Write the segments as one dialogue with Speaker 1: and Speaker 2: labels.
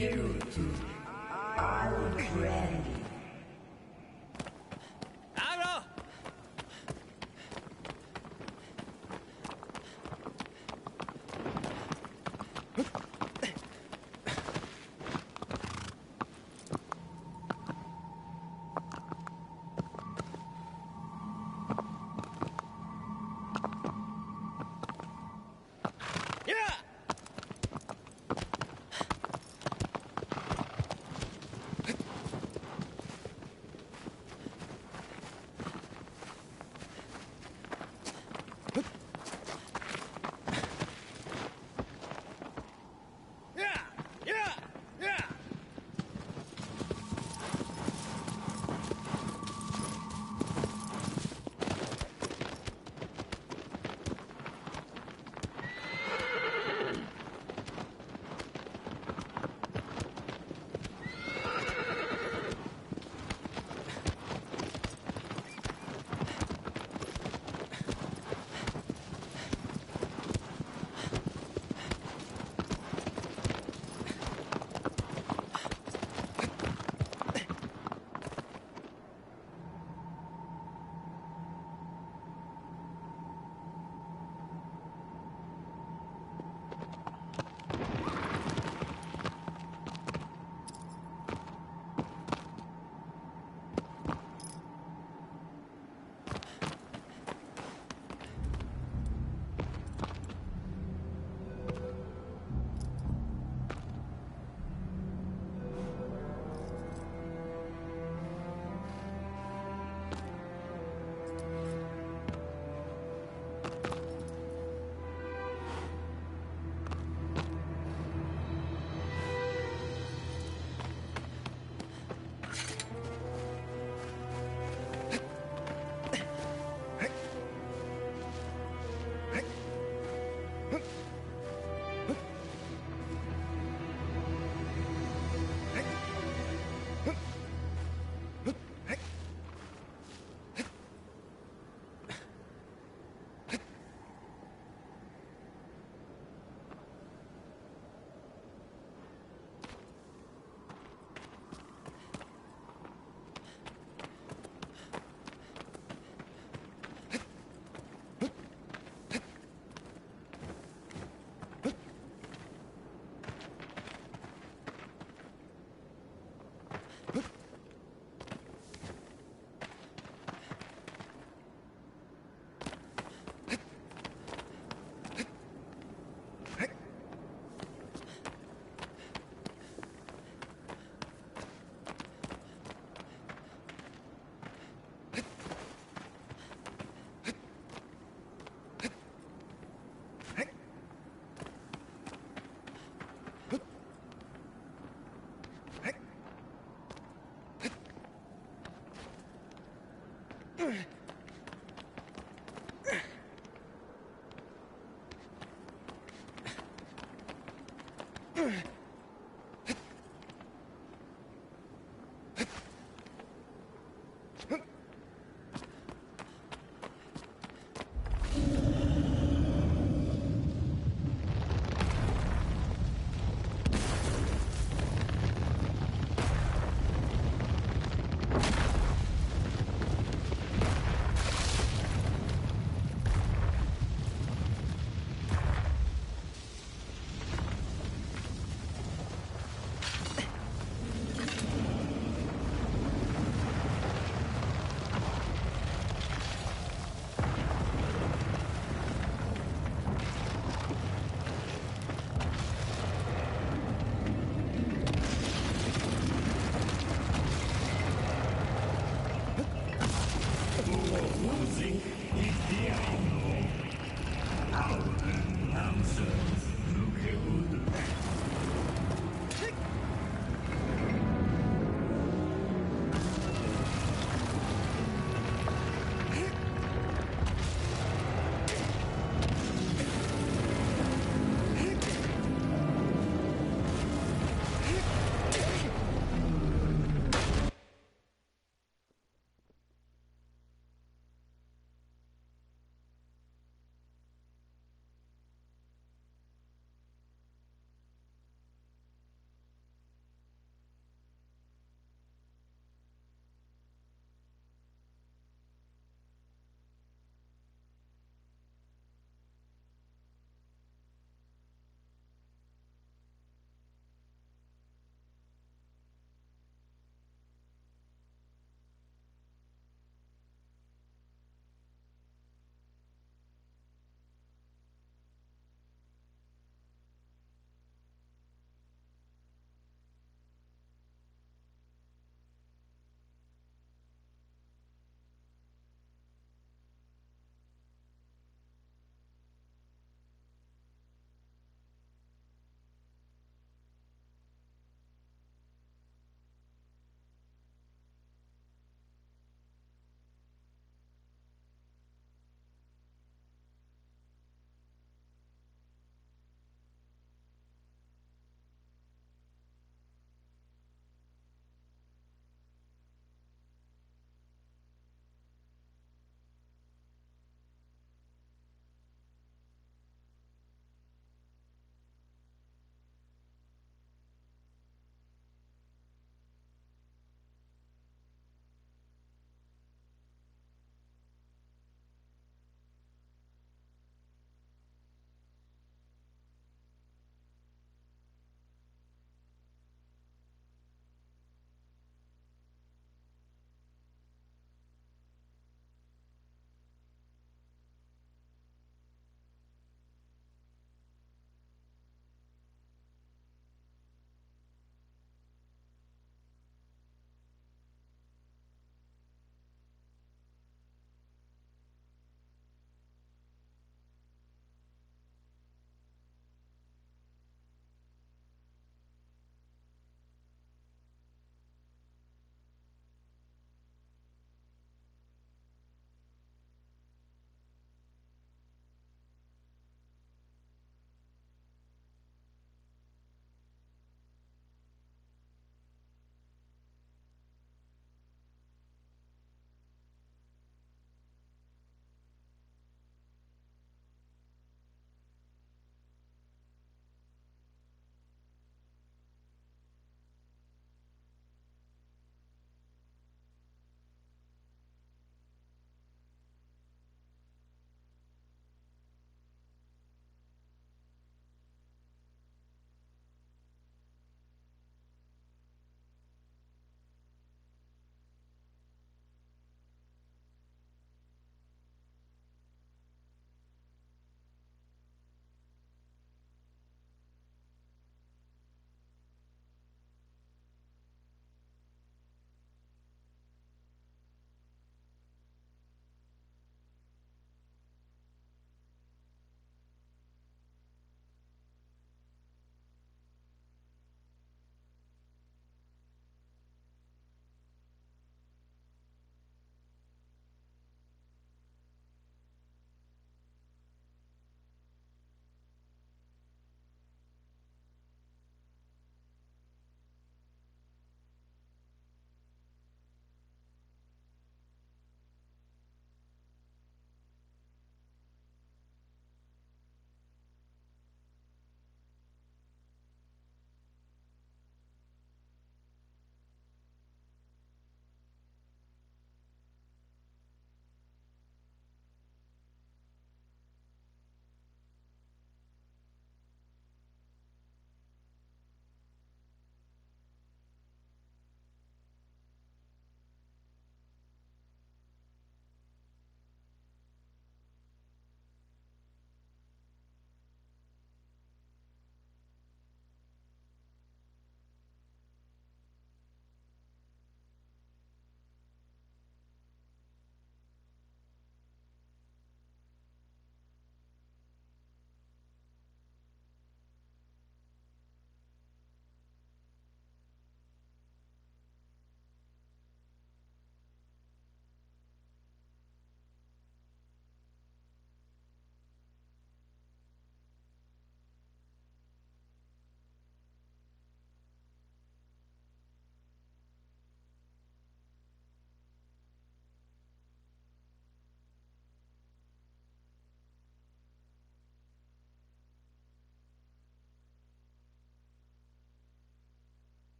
Speaker 1: Beauty. I'm ready.
Speaker 2: ¡Abro!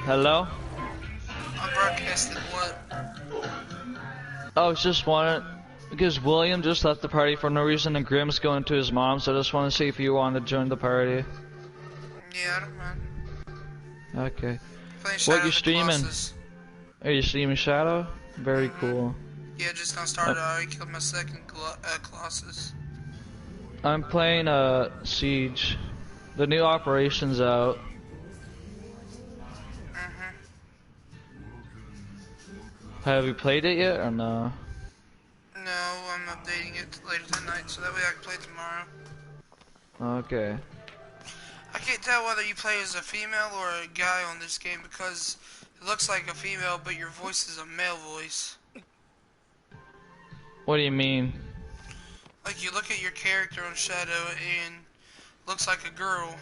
Speaker 2: Hello?
Speaker 3: I'm broadcasting what?
Speaker 2: Oh, it's just wanted because William just left the party for no reason and Grim's going to his mom, so I just want to see if you want to join the party.
Speaker 3: Yeah, I don't mind.
Speaker 2: Okay.
Speaker 3: Playing
Speaker 2: What
Speaker 3: Shadow
Speaker 2: you
Speaker 3: of the
Speaker 2: streaming?
Speaker 3: Colossus.
Speaker 2: Are you streaming Shadow? Very
Speaker 3: Mm-hmm.
Speaker 2: cool.
Speaker 3: Yeah, just gonna start. I already killed my second Colossus.
Speaker 2: I'm playing Siege. The new operation's out.
Speaker 3: Mm-hmm.
Speaker 2: Have you played it yet or no?
Speaker 3: No, I'm updating it later tonight so that way I can play tomorrow.
Speaker 2: Okay.
Speaker 3: I can't tell whether you play as a female or a guy on this game because it looks like a female, but your voice is a male voice.
Speaker 2: What do you mean?
Speaker 3: Like you look at your character on Shadow and looks like a girl,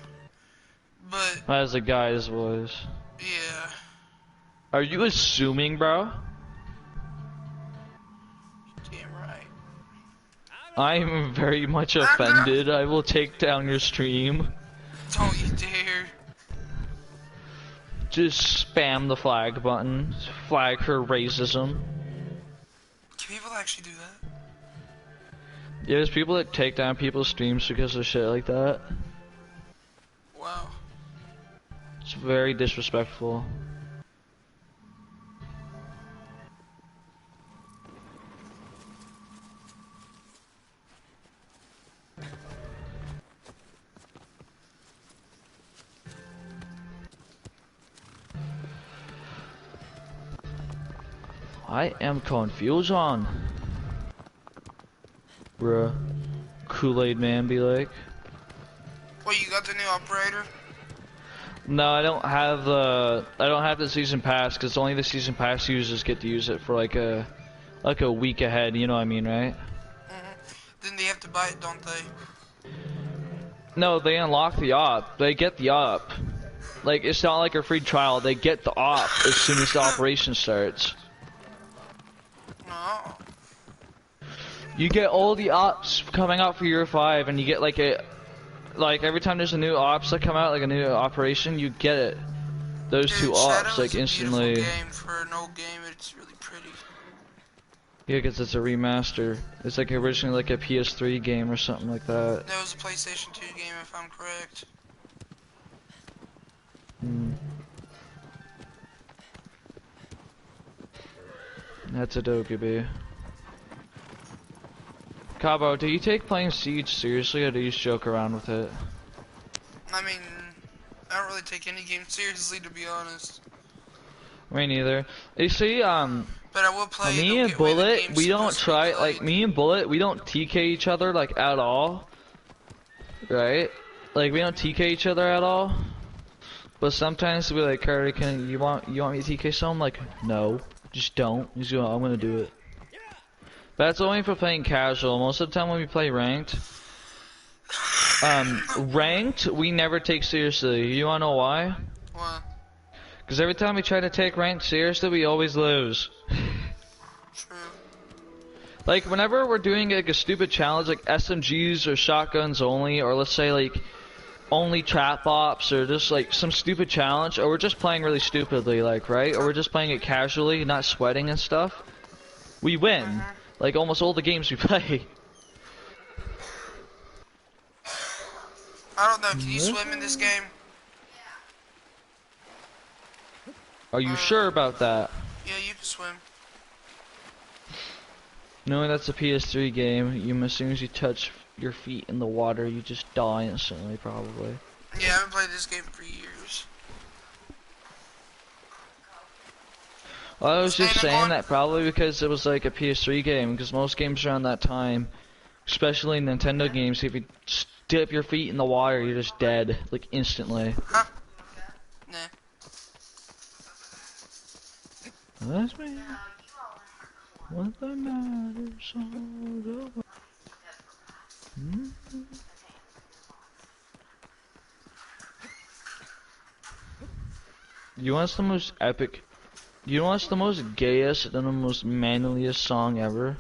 Speaker 3: but
Speaker 2: As a guy's voice.
Speaker 3: yeah.
Speaker 2: Are you assuming, bro?
Speaker 3: Damn right.
Speaker 2: I'm very much offended. I will take down your stream.
Speaker 3: Don't you dare.
Speaker 2: Just spam the flag button. Flag for racism.
Speaker 3: Can people actually do that?
Speaker 2: Yeah, there's people that take down people's streams because of shit like that.
Speaker 3: Wow.
Speaker 2: It's very disrespectful. I am confusion. Bruh. Kool-Aid man be like.
Speaker 3: Well, you got the new operator?
Speaker 2: No, I don't have the season pass because only the season pass users get to use it for like a week ahead, you know what I mean, right?
Speaker 3: Then they have to buy it, don't they?
Speaker 2: No, they unlock the op. They get the op. Like, it's not like a free trial. They get the op as soon as the operation starts.
Speaker 3: No.
Speaker 2: You get all the ops coming out for year 5, and you get like every time there's a new ops that come out, like a new operation, you get it. Those
Speaker 3: Dude,
Speaker 2: two
Speaker 3: Shadow
Speaker 2: ops, like,
Speaker 3: is a
Speaker 2: instantly.
Speaker 3: beautiful game for an old game. It's really pretty.
Speaker 2: Yeah, because it's a remaster. It's like originally like a PS3 game or something like that.
Speaker 3: That was a PlayStation 2 game, if I'm correct.
Speaker 2: Hmm. That's a dope, Cabo, do you take playing Siege seriously, or do you just joke around with it?
Speaker 3: I mean, I don't really take any game seriously, to be honest.
Speaker 2: Me neither. You see,
Speaker 3: But I will play.
Speaker 2: me and Bullet, we don't try, like,
Speaker 3: played.
Speaker 2: me and Bullet, we don't TK each other, like, at all. Right? Like, we don't TK each other at all. But sometimes we're like, Carter, you want me to TK someone? I'm like, no, just don't. He's going, I'm gonna do it. That's only for playing casual. Most of the time when we play ranked, ranked, we never take seriously. You wanna know why?
Speaker 3: What?
Speaker 2: Because every time we try to take ranked seriously, we always lose.
Speaker 3: True.
Speaker 2: Like, whenever we're doing like a stupid challenge, like SMGs or shotguns only, or let's say like only trap ops, or just like some stupid challenge, or we're just playing really stupidly, like, right? Or we're just playing it casually, not sweating and stuff, we win. Like almost all the games we play.
Speaker 3: I don't know. Can you swim in this game?
Speaker 2: Are you sure about that?
Speaker 3: Yeah, you can swim.
Speaker 2: Knowing that's a PS3 game, as soon as you touch your feet in the water, you just die instantly, probably.
Speaker 3: Yeah, I haven't played this game for years.
Speaker 2: Well, I was just saying
Speaker 3: on?
Speaker 2: that probably because it was like a PS3 game, because most games around that time, especially Nintendo games, if you dip your feet in the water, you're just dead, like instantly.
Speaker 3: Huh? Nah.
Speaker 2: That's me. What the matter, so go. You want the most epic? You want the most gayest and the most manliest song ever?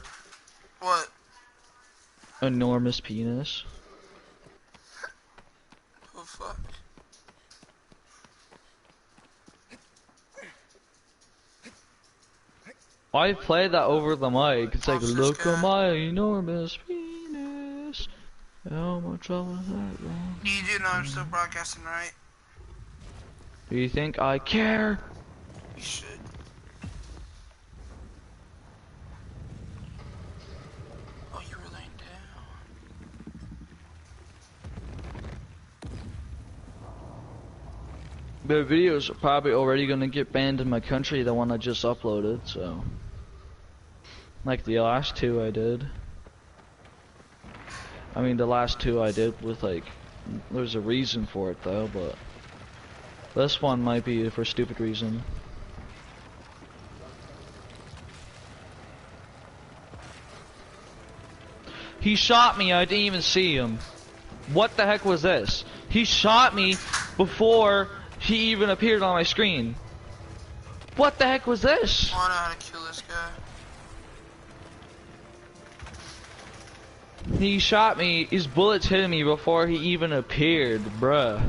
Speaker 3: What?
Speaker 2: Enormous penis.
Speaker 3: Oh fuck.
Speaker 2: I play that over the mic. It's like,
Speaker 3: Officer
Speaker 2: look at
Speaker 3: Scott.
Speaker 2: my enormous penis. How much trouble is that wrong?
Speaker 3: You do know I'm still broadcasting, right?
Speaker 2: Do you think I care?
Speaker 3: You should. Oh, you were laying down.
Speaker 2: The videos are probably already gonna get banned in my country, the one I just uploaded, so. Like the last two I did. I mean, the last two I did with like, there's a reason for it though, but this one might be for a stupid reason. He shot me, I didn't even see him. What the heck was this? He shot me before he even appeared on my screen. What the heck was this?
Speaker 3: Oh, I know how to kill this guy.
Speaker 2: He shot me, his bullets hit me before he even appeared, bruh.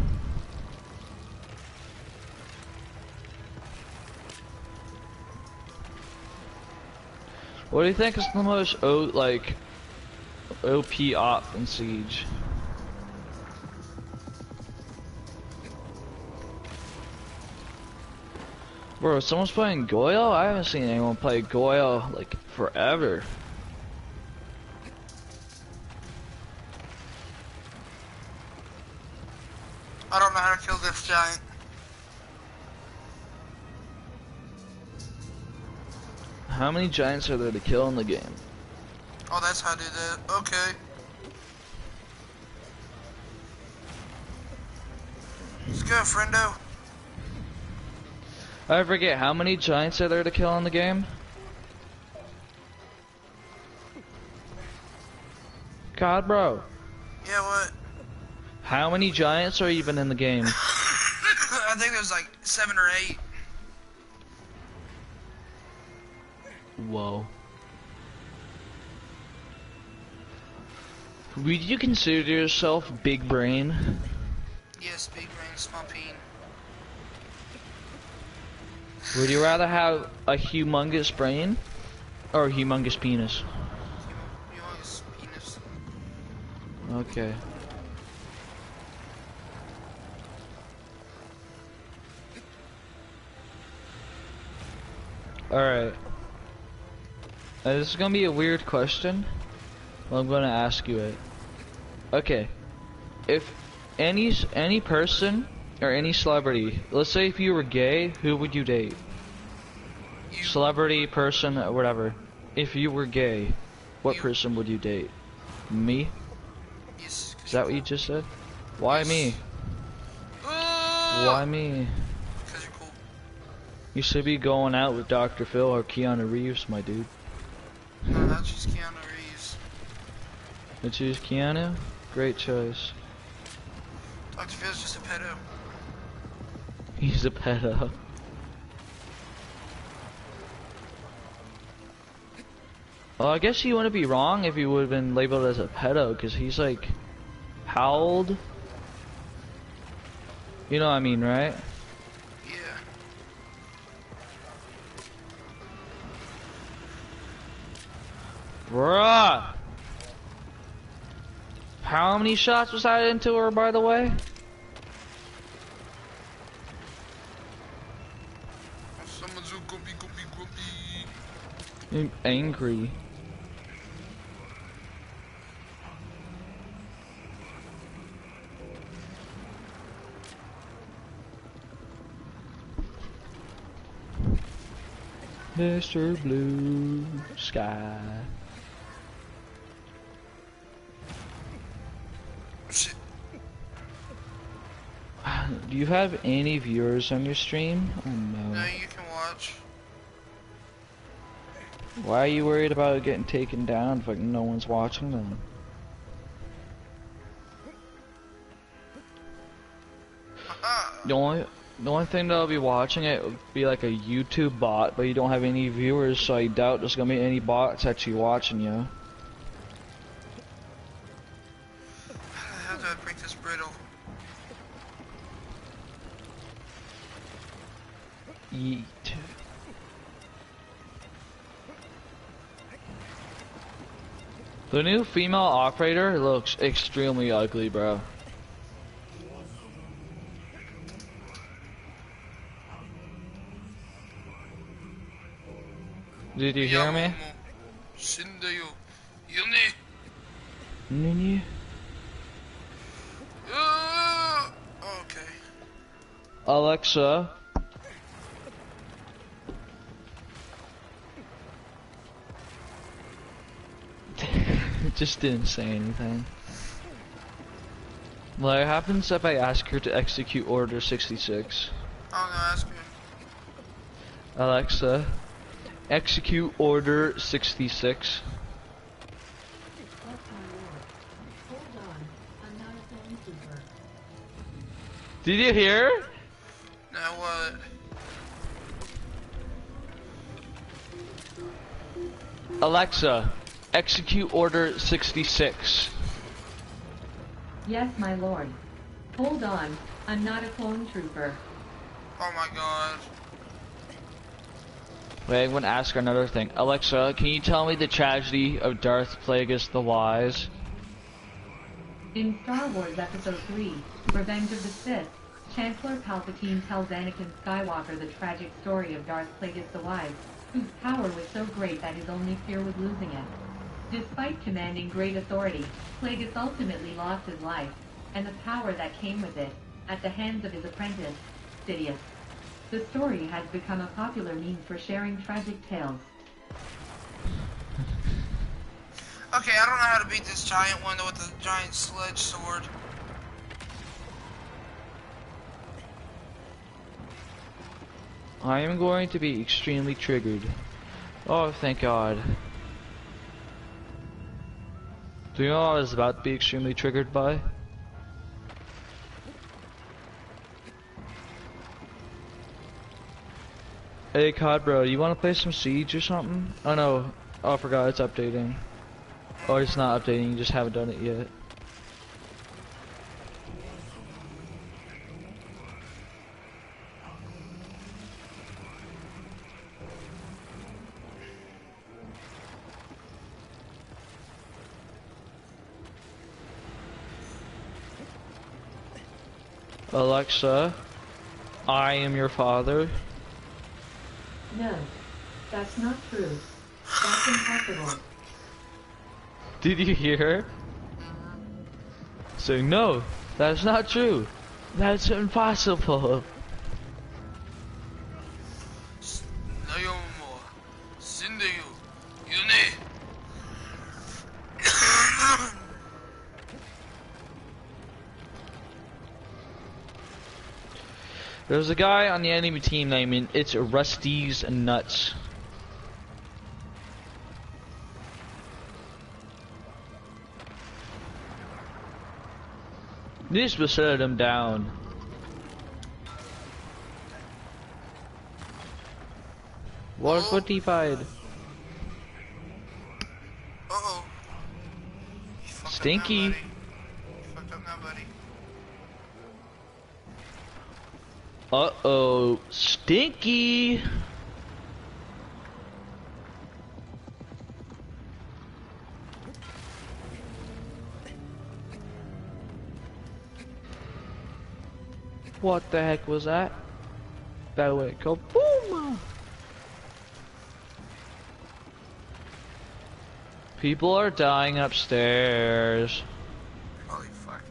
Speaker 2: What do you think is the most OP op in Siege? Bro, someone's playing Goyo? I haven't seen anyone play Goyo like forever.
Speaker 3: I don't know how to kill this giant.
Speaker 2: How many giants are there to kill in the game?
Speaker 3: Oh, that's how I do that. Okay. Let's go, friendo.
Speaker 2: I forget, how many giants are there to kill in the game? God, bro.
Speaker 3: Yeah, what?
Speaker 2: How many giants are even in the game?
Speaker 3: I think there's like 7 or 8.
Speaker 2: Whoa. Would you consider yourself big brain?
Speaker 3: Yes, big brain, small peen.
Speaker 2: Would you rather have a humongous brain or a humongous penis?
Speaker 3: Humongous penis.
Speaker 2: Okay. Alright. This is gonna be a weird question. Well, I'm gonna ask you it. Okay. If any person or any celebrity, let's say if you were gay, who would you date?
Speaker 3: You.
Speaker 2: Celebrity, person, or whatever. If you were gay, what
Speaker 3: You.
Speaker 2: person would you date? Me?
Speaker 3: Yes.
Speaker 2: Is that what you just said? Why me? Why me?
Speaker 3: Because you're cool.
Speaker 2: You should be going out with Dr. Phil or Keanu Reeves, my dude.
Speaker 3: No, that's just Keanu Reeves.
Speaker 2: You choose Keanu? Great choice.
Speaker 3: Dr. Phil's just a pedo.
Speaker 2: He's a pedo. Well, I guess you wouldn't be wrong if he would have been labeled as a pedo, because he's like, how old? You know what I mean, right?
Speaker 3: Yeah.
Speaker 2: Bruh! How many shots was that into her, by the way?
Speaker 3: Someone's so grumpy, grumpy, grumpy.
Speaker 2: I'm angry. Mr. Blue Sky.
Speaker 3: Shit.
Speaker 2: Do you have any viewers on your stream? Oh
Speaker 3: No,
Speaker 2: no.
Speaker 3: you can watch.
Speaker 2: Why are you worried about it getting taken down if like no one's watching them? The only thing that'll be watching it would be like a YouTube bot, but you don't have any viewers, so I doubt there's gonna be any bots actually watching you.
Speaker 3: How do I break this brittle?
Speaker 2: Yeet. The new female operator looks extremely ugly, bro. Did you hear me? Nini?
Speaker 3: Okay.
Speaker 2: Alexa. Just didn't say anything. What happens if I ask her to execute Order 66?
Speaker 3: I'm gonna ask her.
Speaker 2: Alexa, execute Order 66. Did you hear?
Speaker 3: Now what?
Speaker 2: Alexa, execute Order 66.
Speaker 4: Yes, my lord. Hold on, I'm not a clone trooper.
Speaker 3: Oh my god.
Speaker 2: Wait, I'm gonna ask her another thing. Alexa, can you tell me the tragedy of Darth Plagueis the Wise?
Speaker 4: In Star Wars Episode 3, Revenge of the Sith, Chancellor Palpatine tells Anakin Skywalker the tragic story of Darth Plagueis the Wise, whose power was so great that his only fear was losing it. Despite commanding great authority, Plagueis ultimately lost his life, and the power that came with it, at the hands of his apprentice, Sidious. The story has become a popular means for sharing tragic tales.
Speaker 3: Okay, I don't know how to beat this giant one with the giant sledge sword.
Speaker 2: I am going to be extremely triggered. Oh, thank God. Do you know what I was about to be extremely triggered by? Hey, COD bro, you want to play some Siege or something? Oh no, oh I forgot it's updating. Oh, it's not updating, you just haven't done it yet. Alexa, I am your father.
Speaker 4: No, that's not true. That's impossible.
Speaker 2: Did you hear her? Saying, no, that's not true. That's impossible. There's a guy on the enemy team named it's Rusty's Nuts. This will shut him down. War 45.
Speaker 3: Uh-oh.
Speaker 2: Stinky.
Speaker 3: You fucked up now, buddy.
Speaker 2: Uh-oh. Stinky. What the heck was that? That way, go boom! People are dying upstairs.
Speaker 3: Holy fuck.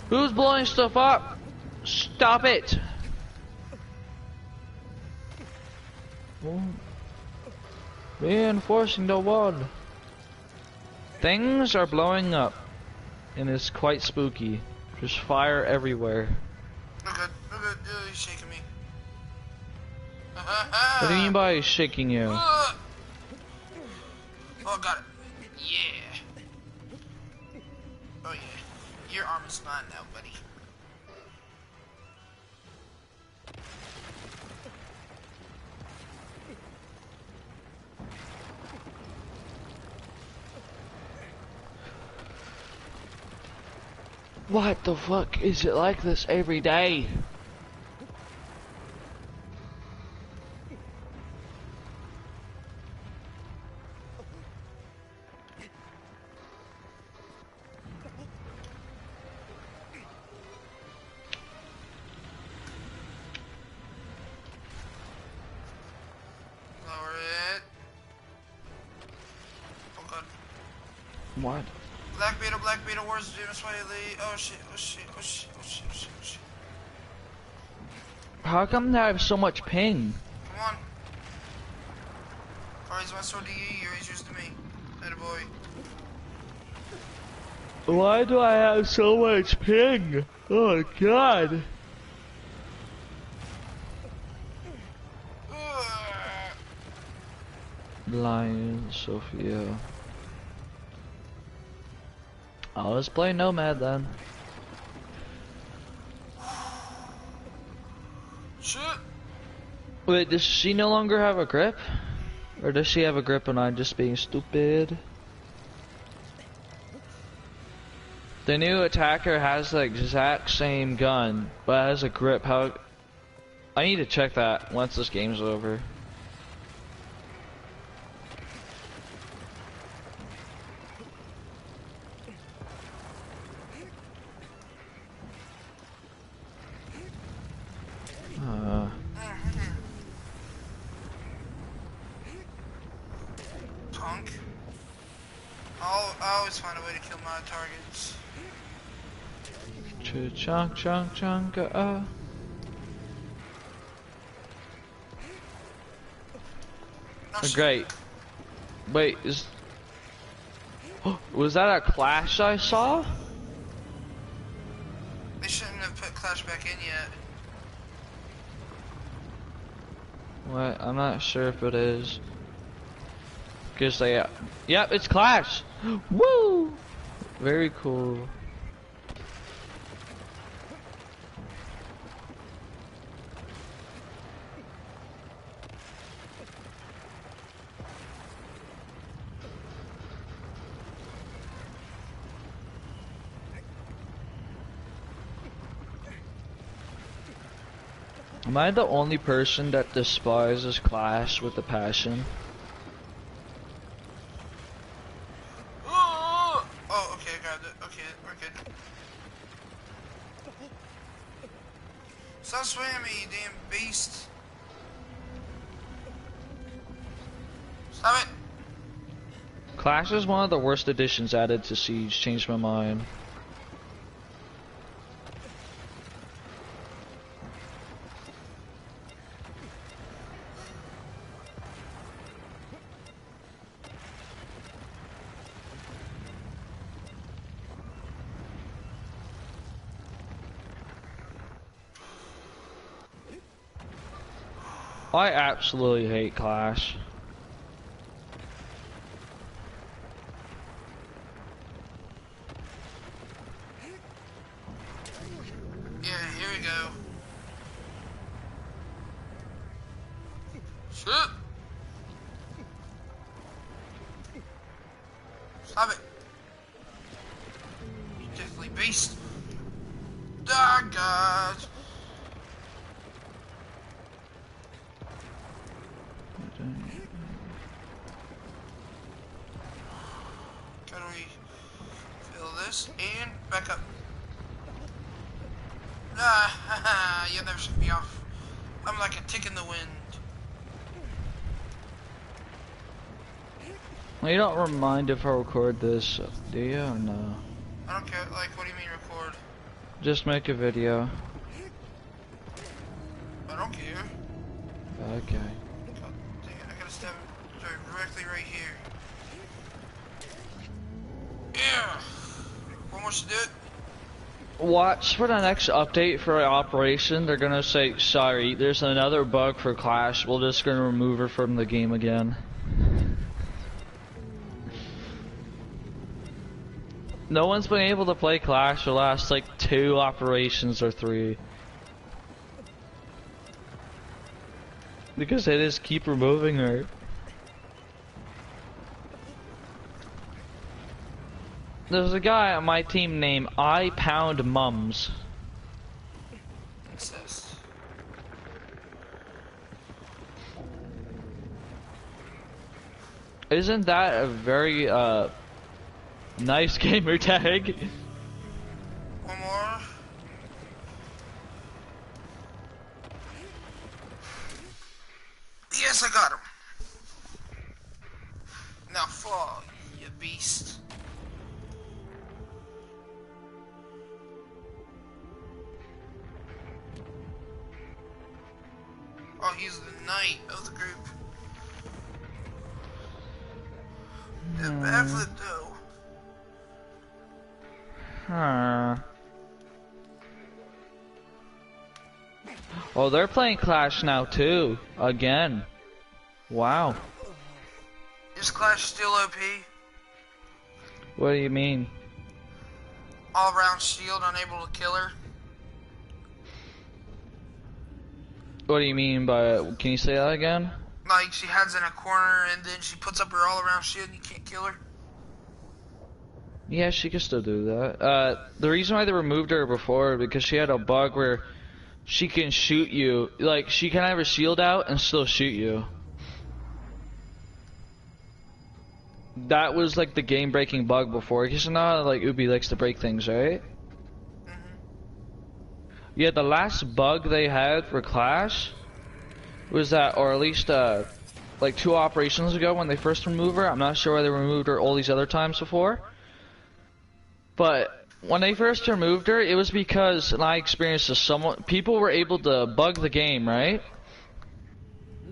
Speaker 2: Who's blowing stuff up? Stop it! Reinforcing the wall. Things are blowing up. And it's quite spooky. There's fire everywhere.
Speaker 3: We're good. We're good. You're shaking me.
Speaker 2: What do you mean by shaking you?
Speaker 3: Oh, got it. Yeah. Oh, yeah. Your arm is mine now, buddy.
Speaker 2: What the fuck is it like this every day? What?
Speaker 3: Black Beetle, where's the demon spider lead? Oh shit, oh shit, oh shit, oh shit, oh shit, oh shit.
Speaker 2: How come they have so much ping?
Speaker 3: Come on. I raise my sword to you, you raise yours to me. Atta boy.
Speaker 2: Why do I have so much ping? Oh god. Lion, Sophia. I'll just play Nomad then.
Speaker 3: Shit.
Speaker 2: Wait, does she no longer have a grip? Or does she have a grip and I'm just being stupid? The new attacker has the exact same gun, but has a grip. How? I need to check that once this game's over.
Speaker 3: Punk. I always find a way to kill my targets.
Speaker 2: Chunk, chunk, chunk,
Speaker 3: No shit.
Speaker 2: Great. Wait, was that a clash I saw?
Speaker 3: They shouldn't have put Clash back in yet.
Speaker 2: What? I'm not sure if it is. Cause they, yep, it's Clash. Woo! Very cool. Am I the only person that despises Clash with a passion?
Speaker 3: Oh, okay, I grabbed it. Okay, we're good. Stop swinging at me, you damn beast. Stop it.
Speaker 2: Clash is one of the worst additions added to Siege. Changed my mind. I absolutely hate Clash.
Speaker 3: Yeah, here we go. Shit. Stop it. You deathly beast. Ah, God. How do we fill this and back up? Ah, you'll never shut me off. I'm like a tick in the wind.
Speaker 2: Well, you don't mind if I record this, do you? Or no?
Speaker 3: I don't care. Like, what do you mean record?
Speaker 2: Just make a video.
Speaker 3: I don't care.
Speaker 2: Okay.
Speaker 3: God dang it, I gotta stab him directly right here. Yeah. One more should do it.
Speaker 2: Watch for the next update for Operation. They're gonna say, sorry, there's another bug for Clash. We're just gonna remove her from the game again. No one's been able to play Clash for the last like 2 operations or 3. Because they just keep removing her. There's a guy on my team named I Pound Mums.
Speaker 3: Incest.
Speaker 2: Isn't that a very nice gamer tag?
Speaker 3: One more. Yes, I got him. Now fall, you beast. he's the knight of the group. It's backflip though.
Speaker 2: Huh. Oh, they're playing Clash now too. Again. Wow.
Speaker 3: Is Clash still OP?
Speaker 2: What do you mean?
Speaker 3: All round shield, unable to kill her.
Speaker 2: What do you mean by it? Can you say that again?
Speaker 3: Like she hides in a corner and then she puts up her all around shield and you can't kill her.
Speaker 2: Yeah, she can still do that. The reason why they removed her before because she had a bug where she can shoot you. Like, she can have her shield out and still shoot you. That was like the game-breaking bug before. Because you know how like Ubi likes to break things, right? Yeah, the last bug they had for Clash was that, or at least like 2 operations ago when they first removed her. I'm not sure why they removed her all these other times before. But when they first removed her, it was because, and I experienced this somewhat, people were able to bug the game, right?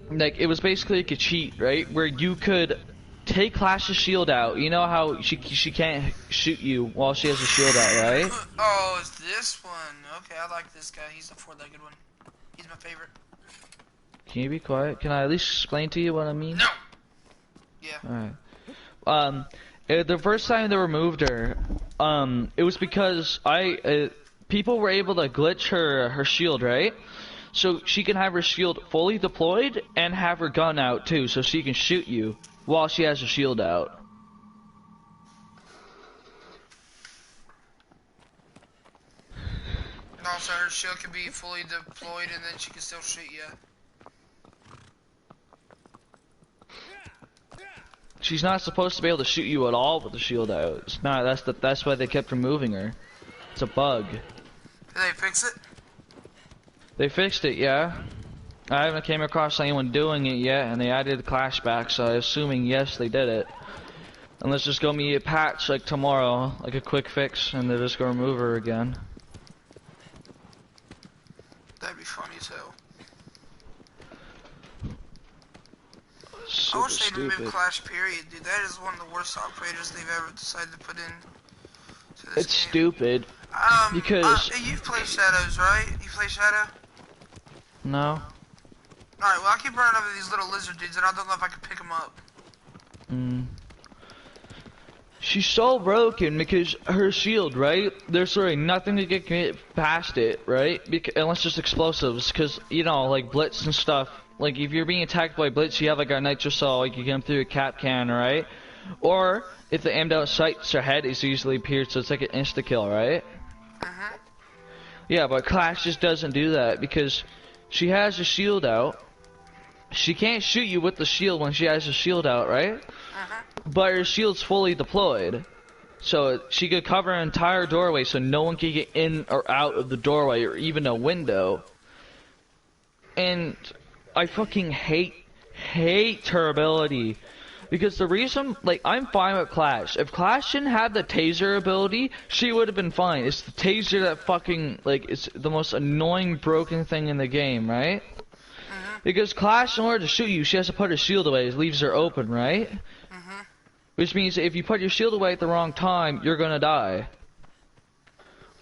Speaker 2: Like, it was basically like a cheat, right? Where you could take Clash's shield out. You know how she can't shoot you while she has a shield out, right?
Speaker 3: Oh, it's this one. Okay, I like this guy. He's the 4-legged one. He's my favorite.
Speaker 2: Can you be quiet? Can I at least explain to you what I mean?
Speaker 3: No! Yeah.
Speaker 2: Alright. The first time they removed her, it was because people were able to glitch her shield, right? So she can have her shield fully deployed and have her gun out too, so she can shoot you while she has her shield out.
Speaker 3: And also her shield can be fully deployed and then she can still shoot you.
Speaker 2: She's not supposed to be able to shoot you at all with the shield out. It's not. That's why they kept removing her. It's a bug.
Speaker 3: Did they fix it?
Speaker 2: They fixed it, yeah. I haven't came across anyone doing it yet, and they added the Clash back, so I'm assuming yes, they did it. Unless there's gonna be a patch like tomorrow, like a quick fix, and they're just gonna remove her again.
Speaker 3: That'd be funny as hell.
Speaker 2: Super
Speaker 3: I wish they'd
Speaker 2: stupid.
Speaker 3: remove Clash period, dude. That is one of the worst operators they've ever decided to put in to this
Speaker 2: It's
Speaker 3: game.
Speaker 2: stupid. Because
Speaker 3: you've played Shadows, right? You play Shadow?
Speaker 2: no.
Speaker 3: Alright, well I keep running over these little lizard dudes and I don't know if I can pick them up.
Speaker 2: She's so broken because her shield, right? There's sort of nothing to get past it, right? Unless just explosives, because you know, like Blitz and stuff. Like if you're being attacked by Blitz, you have like a nitrosol, like you get them through a cap can, right? Or if the aimed out sights her head, it's usually pierced, so it's like an insta kill, right? Yeah, but Clash just doesn't do that because she has a shield out. She can't shoot you with the shield when she has a shield out, right? But her shield's fully deployed. So she could cover an entire doorway so no one can get in or out of the doorway or even a window. And I fucking hate her ability. Because the reason, like, I'm fine with Clash. If Clash didn't have the taser ability, she would have been fine. It's the taser that fucking, like, it's the most annoying broken thing in the game, right? Because Clash, in order to shoot you, she has to put her shield away. It leaves her open, right? Which means if you put your shield away at the wrong time, you're gonna die.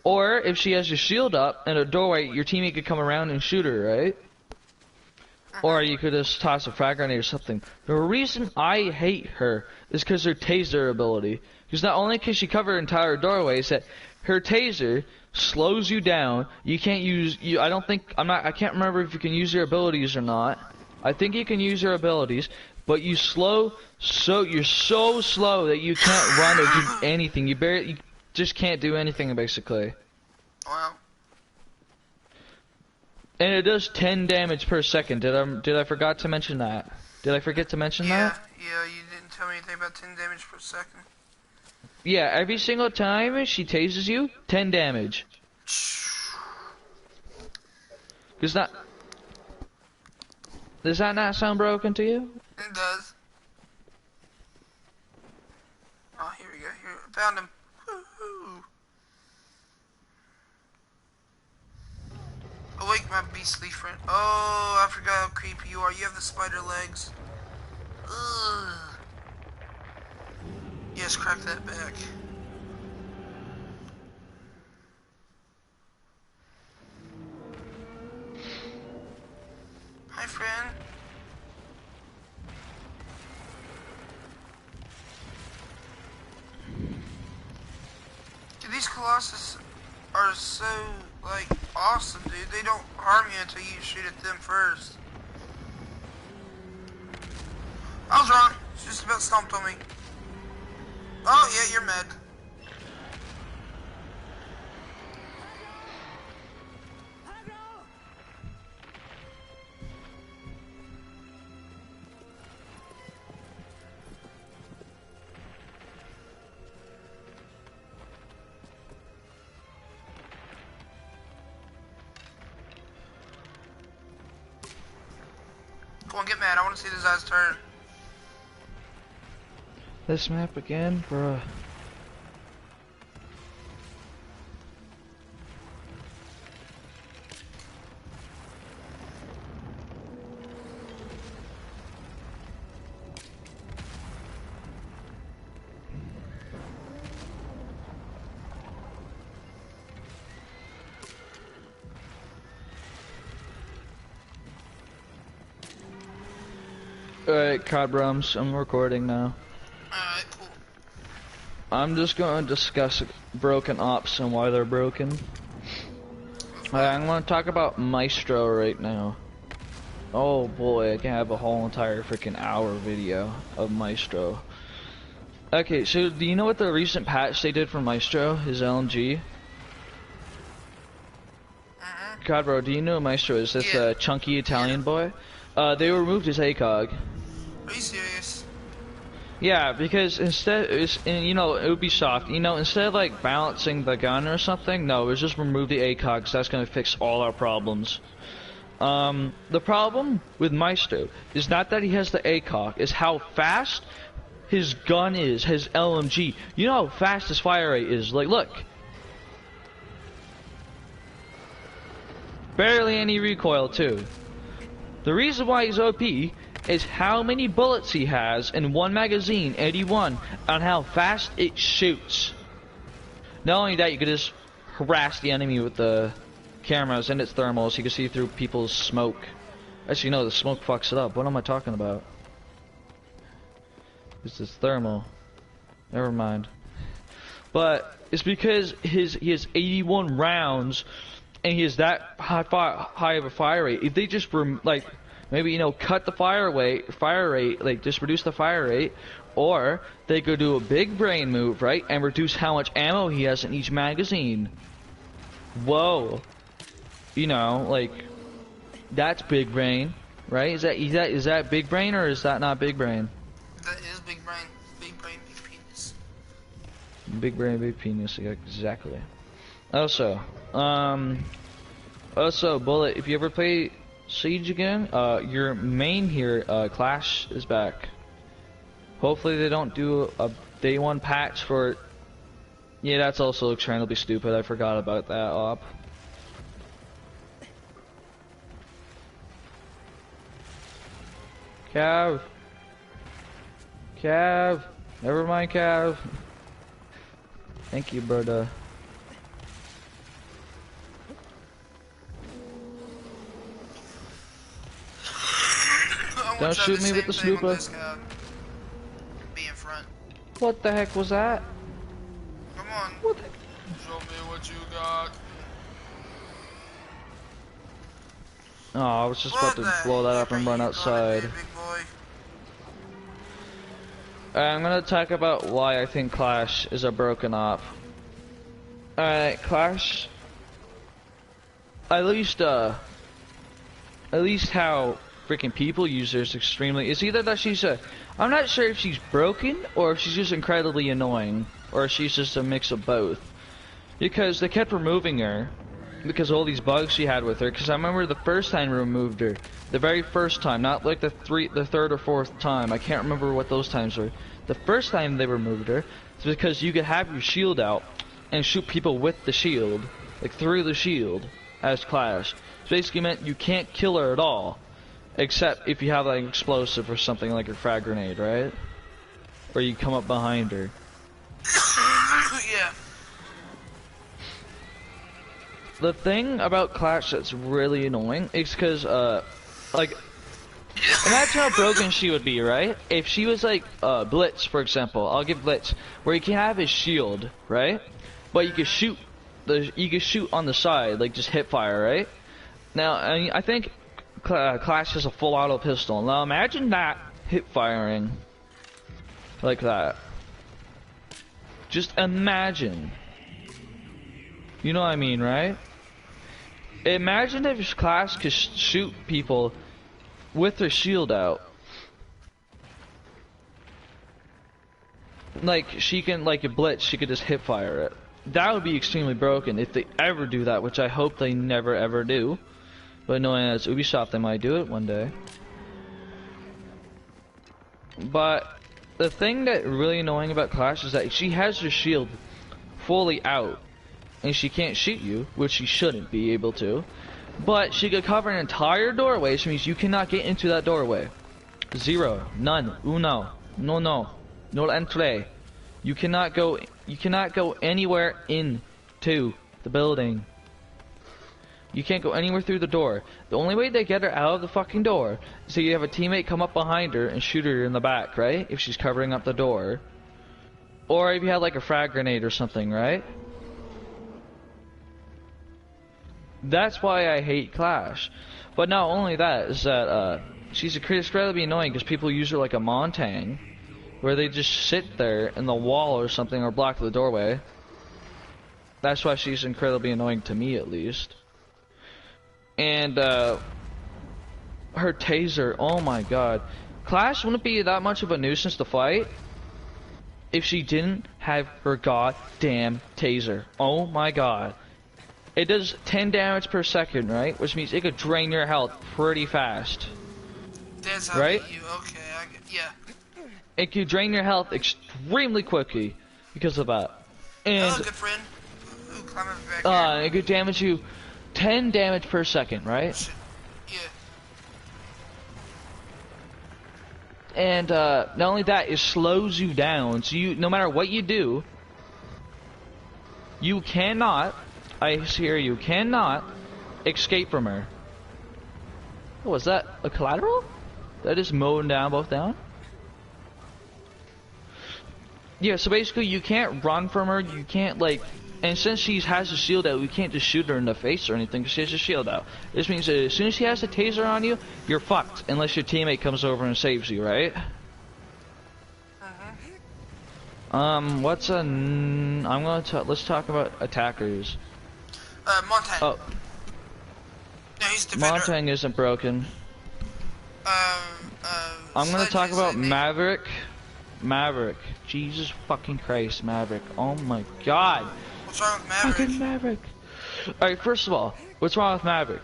Speaker 2: Or, if she has your shield up in a doorway, your teammate could come around and shoot her, right? Or you could just toss a frag grenade or something. The reason I hate her is because her taser ability. Because not only can she cover her entire doorway, it's that her taser slows you down. You can't use I can't remember if you can use your abilities or not. I think you can use your abilities, but you're so slow that you can't run or do anything. You just can't do anything basically.
Speaker 3: Wow.
Speaker 2: And it does 10 damage per second. Did I forgot to mention that? Did I forget to mention that?
Speaker 3: Yeah, you didn't tell me anything about 10 damage per second.
Speaker 2: Yeah, every single time she tases you, 10 damage. Does that not sound broken to you?
Speaker 3: It does. Oh, here we go. Here, found him. Woohoo! Awake my beastly friend. Oh, I forgot how creepy you are. You have the spider legs. Ugh. Yes, crack that back. Hi, friend. Dude, these Colossus are so, like, awesome, dude. They don't harm you until you shoot at them first. I was wrong. She just about stomped on me. Oh, yeah, you're mad. Go on, get mad. I want to see this eyes turn.
Speaker 2: This map again, bruh. Alright, Codrums, I'm recording now.
Speaker 3: Alright, cool.
Speaker 2: I'm just going to discuss broken ops and why they're broken. I'm going to talk about Maestro right now. Oh boy, I can have a whole entire freaking hour video of Maestro. Okay, so do you know what the recent patch they did for Maestro, his LMG? God, bro, do you know what Maestro is? This chunky Italian boy? They removed his ACOG.
Speaker 3: Are you serious?
Speaker 2: Yeah, because instead, you know, it would be soft. You know, instead of like balancing the gun or something, no, it's just remove the ACOG, 'cause that's gonna fix all our problems. The problem with Maestro is not that he has the ACOG, it's how fast his gun is, his LMG. You know how fast his fire rate is. Like, look. Barely any recoil, too. The reason why he's OP is how many bullets he has in one magazine, 81, and how fast it shoots. Not only that, you could just harass the enemy with the cameras and its thermals. You can see through people's smoke. Actually, no, the smoke fucks it up. What am I talking about? It's this thermal. Never mind. But it's because he has 81 rounds, and he has that high of a fire rate. If they just like maybe, you know, cut the fire rate, like just reduce the fire rate, or they could do a big brain move, right, and reduce how much ammo he has in each magazine. Whoa, you know, like that's big brain, right? Is that big brain, or is that not big brain?
Speaker 3: That is big brain. Big brain, big penis.
Speaker 2: Big brain, big penis. Yeah, exactly. Also, Bullet, if you ever play Siege again, your main here, Clash, is back. Hopefully they don't do a day one patch for it. Yeah, that's also trying to be stupid. I forgot about that op. Cav. Never mind, Cav. Thank you, brother. Don't shoot me with the snooper.
Speaker 3: Be in front.
Speaker 2: What the heck was that?
Speaker 3: Come on.
Speaker 2: What the
Speaker 3: Show me what you got.
Speaker 2: Oh, I was just about to blow that up and run outside. I'm gonna talk about why I think Clash is a broken op. Alright, Clash. At least how freaking people use her is extremely. It's either that she's I'm not sure if she's broken or if she's just incredibly annoying, or if she's just a mix of both. Because they kept removing her because of all these bugs she had with her. Because I remember the first time we removed her, the very first time, not like the third or fourth time. I can't remember what those times were. The first time they removed her, it's because you could have your shield out and shoot people with the shield, like through the shield. as Clash. It basically meant you can't kill her at all, except if you have like an explosive or something like a frag grenade, right? Or you come up behind her.
Speaker 3: Yeah.
Speaker 2: The thing about Clash that's really annoying is because, like, imagine how broken she would be, right? If she was like, Blitz, for example. I'll give Blitz, where you can have his shield, right? But you can shoot on the side, like just hip fire, right? Now, I think Clash has a full auto pistol. Now imagine that hip firing like that. Just imagine. You know what I mean, right? Imagine if Clash could shoot people with their shield out. Like, she can, like a Blitz, she could just hip fire it. That would be extremely broken if they ever do that, which I hope they never ever do. But knowing as Ubisoft, they might do it one day. But the thing that really annoying about Clash is that she has her shield fully out. And she can't shoot you, which she shouldn't be able to. But she could cover an entire doorway, which means you cannot get into that doorway. Zero, none, uno, no entre. You cannot go anywhere into the building. You can't go anywhere through the door. The only way they get her out of the fucking door is so you have a teammate come up behind her and shoot her in the back, right? If she's covering up the door. Or if you had like a frag grenade or something, right? That's why I hate Clash. But not only that, is that she's incredibly annoying because people use her like a Montang, where they just sit there in the wall or something or block the doorway. That's why she's incredibly annoying to me, at least. And her taser, oh my god. Clash wouldn't be that much of a nuisance to fight if she didn't have her goddamn taser. Oh my god. It does 10 damage per second, right? Which means it could drain your health pretty fast.
Speaker 3: That's how
Speaker 2: right?
Speaker 3: Okay, yeah.
Speaker 2: It could drain your health extremely quickly because of that. And
Speaker 3: hello, good friend. Ooh, climb over back here.
Speaker 2: it could damage you 10 damage per second, right?
Speaker 3: Yeah.
Speaker 2: And not only that, it slows you down. So no matter what you do, you cannot, I hear you, cannot escape from her. Oh, was that a collateral? That is mowing down both down? Yeah, so basically you can't run from her, you can't like, and since she has a shield out, you can't just shoot her in the face or anything because she has a shield out. This means that as soon as she has a taser on you, you're fucked unless your teammate comes over and saves you, right? What's a? Let's talk about attackers.
Speaker 3: Montang.
Speaker 2: Oh,
Speaker 3: No, he's defender.
Speaker 2: Montang isn't broken. I'm gonna talk about Maverick. Maverick. Jesus fucking Christ, Maverick. Oh my god.
Speaker 3: What's wrong with Maverick?
Speaker 2: Fucking Maverick. Alright, first of all, what's wrong with Maverick?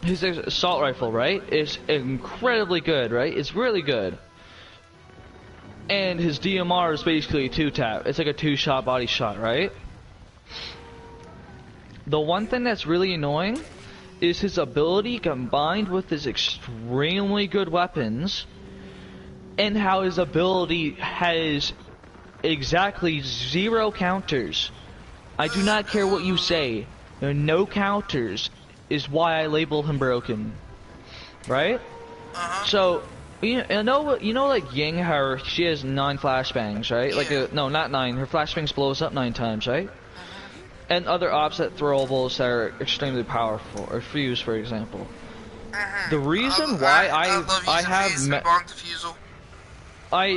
Speaker 2: His assault rifle, right, is incredibly good, right? It's really good. And his DMR is basically a 2-tap. It's like a 2-shot body shot, right? The one thing that's really annoying is his ability combined with his extremely good weapons, and how his ability has exactly 0 counters. I do not care what you say. There are no counters is why I label him broken. Right? So, you know like Ying, how she has 9 flashbangs, right? Like, no, not 9. Her flashbangs blows up 9 times, right? And other offset throwables that are extremely powerful, or Fuse, for example. The reason why I have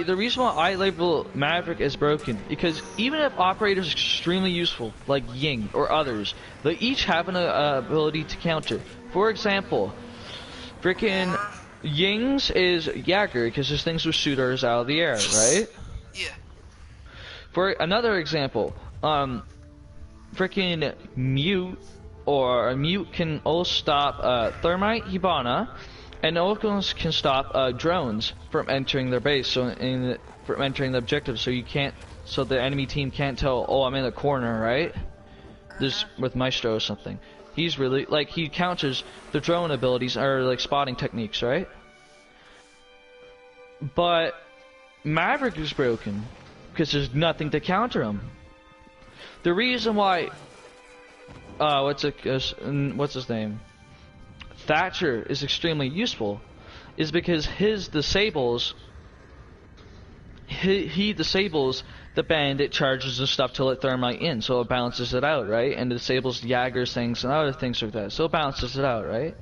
Speaker 2: the reason why I label Maverick as broken, because even if operators are extremely useful, like Ying or others, they each have an ability to counter. For example, freaking Ying's is Jagger, because his things with shooters out of the air, right?
Speaker 3: Yeah.
Speaker 2: For another example, freaking Mute, or Mute can also stop Thermite, Hibana, and also can stop drones from entering their base, from entering the objective, so the enemy team can't tell, oh, I'm in the corner, right? This with Maestro or something. He's really, like, he counters the drone abilities, or, like, spotting techniques, right? But Maverick is broken, because there's nothing to counter him. The reason why, what's his name? Thatcher is extremely useful, is because his disables, he disables the bandit charges and stuff to let thermite in, so it balances it out, right? And it disables Jagger's things and other things like that, so it balances it out, right?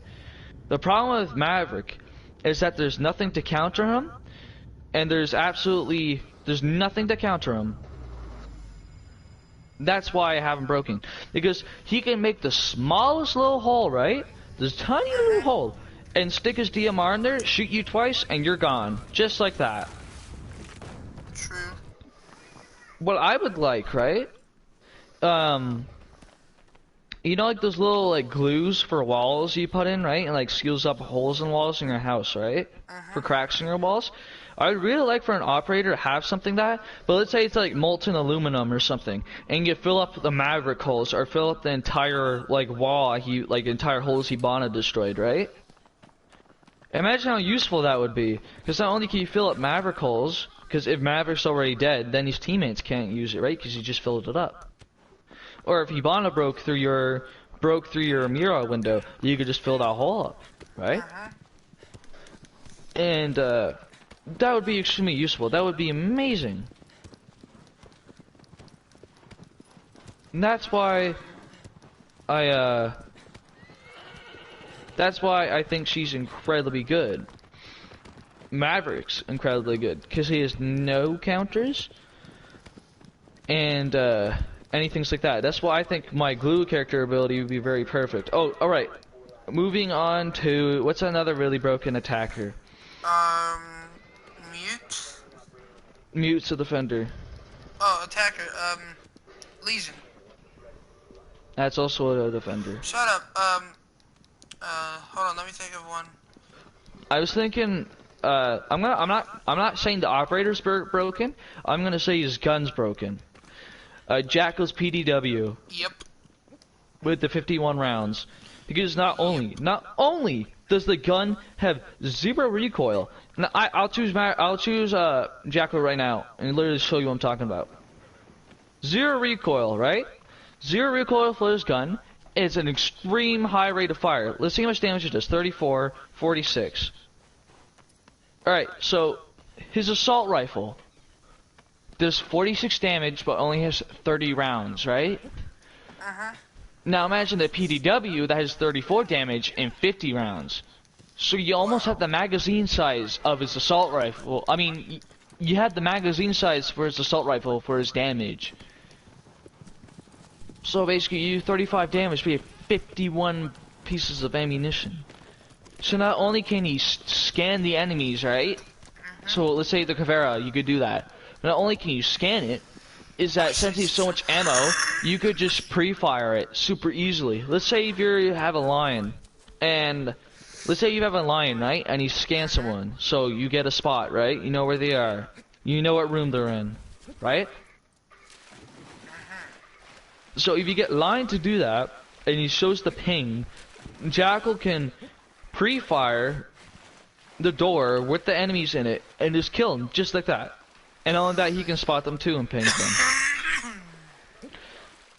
Speaker 2: The problem with Maverick is that there's nothing to counter him, and there's nothing to counter him. That's why I have him broken, because he can make the smallest little hole, right? This tiny little hole, and stick his DMR in there, shoot you twice, and you're gone, just like that.
Speaker 3: True.
Speaker 2: What I would like, right? You know, like those little like glues for walls you put in, right? And like seals up holes in walls in your house, right? For cracks in your walls. I would really like for an operator to have something that, but let's say it's like molten aluminum or something, and you fill up the Maverick holes, or fill up the entire like wall entire holes Hibana destroyed, right? Imagine how useful that would be, because not only can you fill up Maverick holes, because if Maverick's already dead, then his teammates can't use it, right? Because you just filled it up. Or if Hibana broke through your Mira window, you could just fill that hole up, right? And that would be extremely useful. That would be amazing. And that's why I think she's incredibly good. Maverick's incredibly good because he has no counters and anything like that. That's why I think my glue character ability would be very perfect. Oh, all right. Moving on to what's another really broken attacker?
Speaker 3: Mute.
Speaker 2: Mute's a defender.
Speaker 3: Oh, attacker. Legion.
Speaker 2: That's also a defender.
Speaker 3: Shut up. Hold on. Let me think of one.
Speaker 2: I was thinking. I'm not saying the operator's broken. I'm gonna say his gun's broken. Jackal's PDW.
Speaker 3: Yep.
Speaker 2: With the 51 rounds, because not only does the gun have 0 recoil. Now I'll choose Jackal right now and literally show you what I'm talking about. 0 recoil, right? 0 recoil for his gun. It's an extreme high rate of fire. Let's see how much damage it does. 34, 46. Alright, so his assault rifle does 46 damage but only has 30 rounds, right? Now imagine the PDW that has 34 damage and 50 rounds. So you almost have the magazine size of his assault rifle. I mean, you have the magazine size for his assault rifle for his damage. So basically you do 35 damage but you have 51 pieces of ammunition. So not only can he scan the enemies, right? So let's say the Caveira, you could do that. Not only can you scan it, is that since he's so much ammo, you could just pre-fire it super easily. Let's say if you have a lion, and let's say you have a lion, right? And you scan someone, so you get a spot, right? You know where they are. You know what room they're in, right? So if you get lion to do that, and he shows the ping, Jackal can pre-fire the door with the enemies in it, and just kill them, just like that. And on that, he can spot them too and ping them.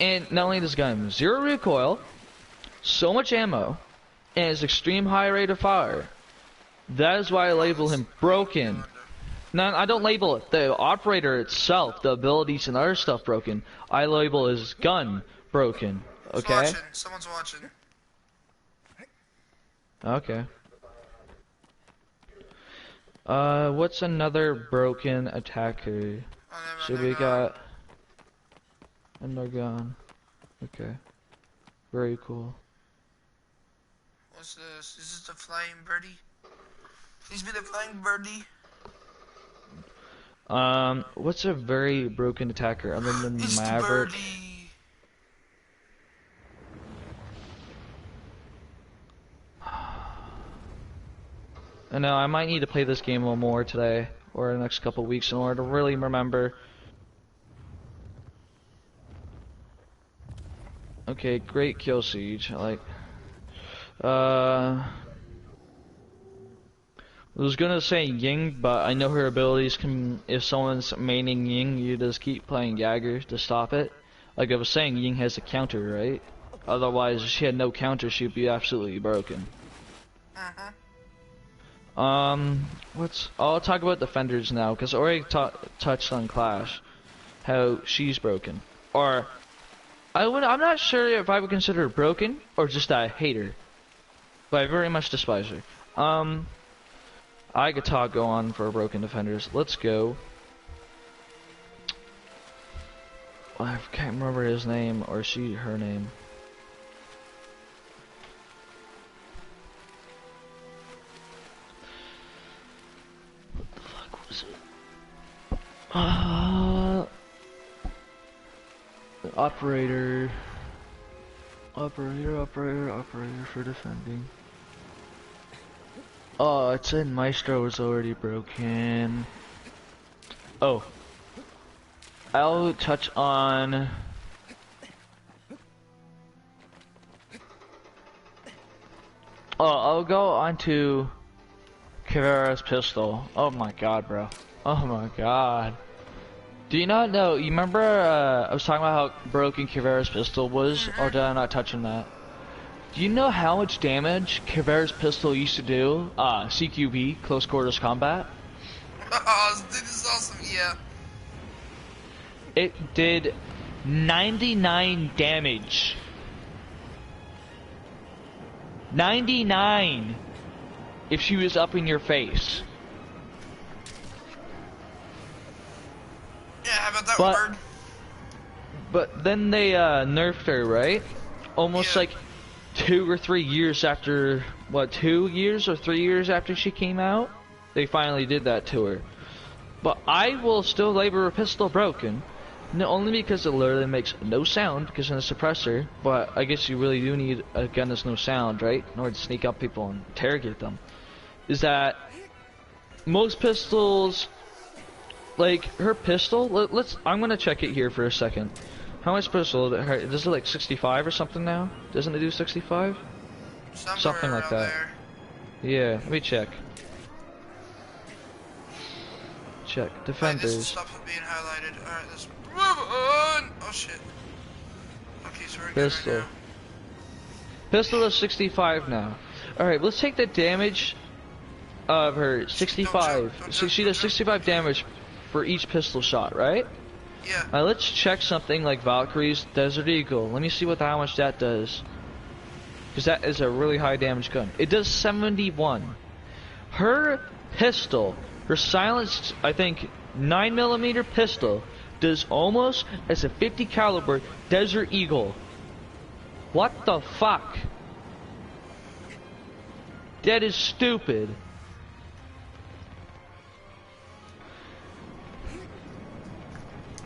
Speaker 2: And not only this gun, 0 recoil, so much ammo, and his extreme high rate of fire. That is why I label him broken. Now, I don't label it, the operator itself, the abilities and other stuff broken. I label his gun broken. Okay?
Speaker 3: Someone's watching.
Speaker 2: Okay. What's another broken attacker? So we got another gun. Okay. Very cool.
Speaker 3: What's this? Is this the flying birdie? Please be the flying birdie.
Speaker 2: What's a very broken attacker other than
Speaker 3: It's
Speaker 2: Maverick?
Speaker 3: the birdie.
Speaker 2: I know, I might need to play this game a little more today, or the next couple weeks in order to really remember. Okay, great kill siege. I was gonna say Ying, but I know her abilities can. If someone's maining Ying, you just keep playing Jagger to stop it. Like I was saying, Ying has a counter, right? Otherwise, if she had no counter, she'd be absolutely broken. I'll talk about defenders now, because I already touched on Clash, how she's broken. Or, I'm not sure if I would consider her broken, or just that I hate her. But I very much despise her. I could go on for broken defenders. Let's go. I can't remember his name, or her name. What the fuck was it? Operator for defending. Oh, it said Maestro was already broken. Oh. I'll touch on... Oh, I'll go on to Caveira's pistol. Oh my god, bro. Oh my god. Do you not know? You remember I was talking about how broken Caveira's pistol was? Or did I not touch on that? Do you know how much damage Caveira's pistol used to do? CQB, close quarters combat?
Speaker 3: Oh, this is awesome, yeah.
Speaker 2: It did 99 damage. 99! If she was up in your face.
Speaker 3: Yeah, how about that word?
Speaker 2: But then they nerfed her, right? Almost like 2 or 3 years after, 2 years or 3 years after she came out? They finally did that to her. But I will still label her pistol broken. No, only because it literally makes no sound because of the suppressor. But I guess you really do need a gun that's no sound, right? In order to sneak up people and interrogate them. Is that most pistols, like her pistol, I'm gonna check it here for a second. How much pistol, does it like 65 or something now? Doesn't it do 65? Something like that.
Speaker 3: There.
Speaker 2: Yeah, let me check. Check. Defenders.
Speaker 3: This stuff being highlighted. Alright, let's move on! Oh shit. Okay, so we're good
Speaker 2: Pistol.
Speaker 3: right now.
Speaker 2: Pistol is 65 now. Alright, let's take the damage of her 65. So she does 65 damage for each pistol shot, right?
Speaker 3: Yeah.
Speaker 2: Let's check something like Valkyrie's Desert Eagle. Let me see how much that does. Because that is a really high damage gun. It does 71. Her pistol, her silenced, I think, 9mm pistol, does almost as a 50 caliber Desert Eagle. What the fuck? That is stupid.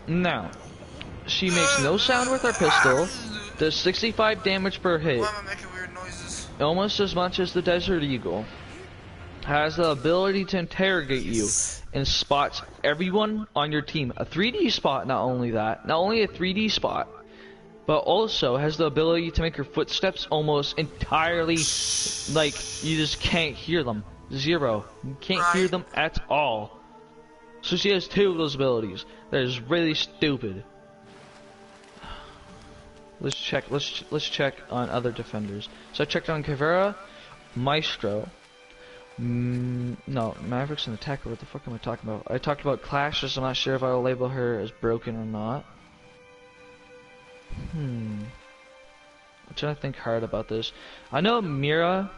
Speaker 2: Now, she makes no sound with her pistol, does 65 damage per hit,
Speaker 3: Why am I making weird noises?
Speaker 2: almost as much as the Desert Eagle, has the ability to interrogate you, and spots everyone on your team. A 3D spot, not only that, not only a 3D spot, but also has the ability to make your footsteps almost entirely, like, you just can't hear them. Zero. You can't hear them at all. So she has 2 of those abilities. That is really stupid. Let's check. Let's check on other defenders. So I checked on Caveira, Maestro. No, Maverick's an attacker. What the fuck am I talking about? I talked about Clash, so I'm not sure if I will label her as broken or not. I'm trying to think hard about this. I know Mira,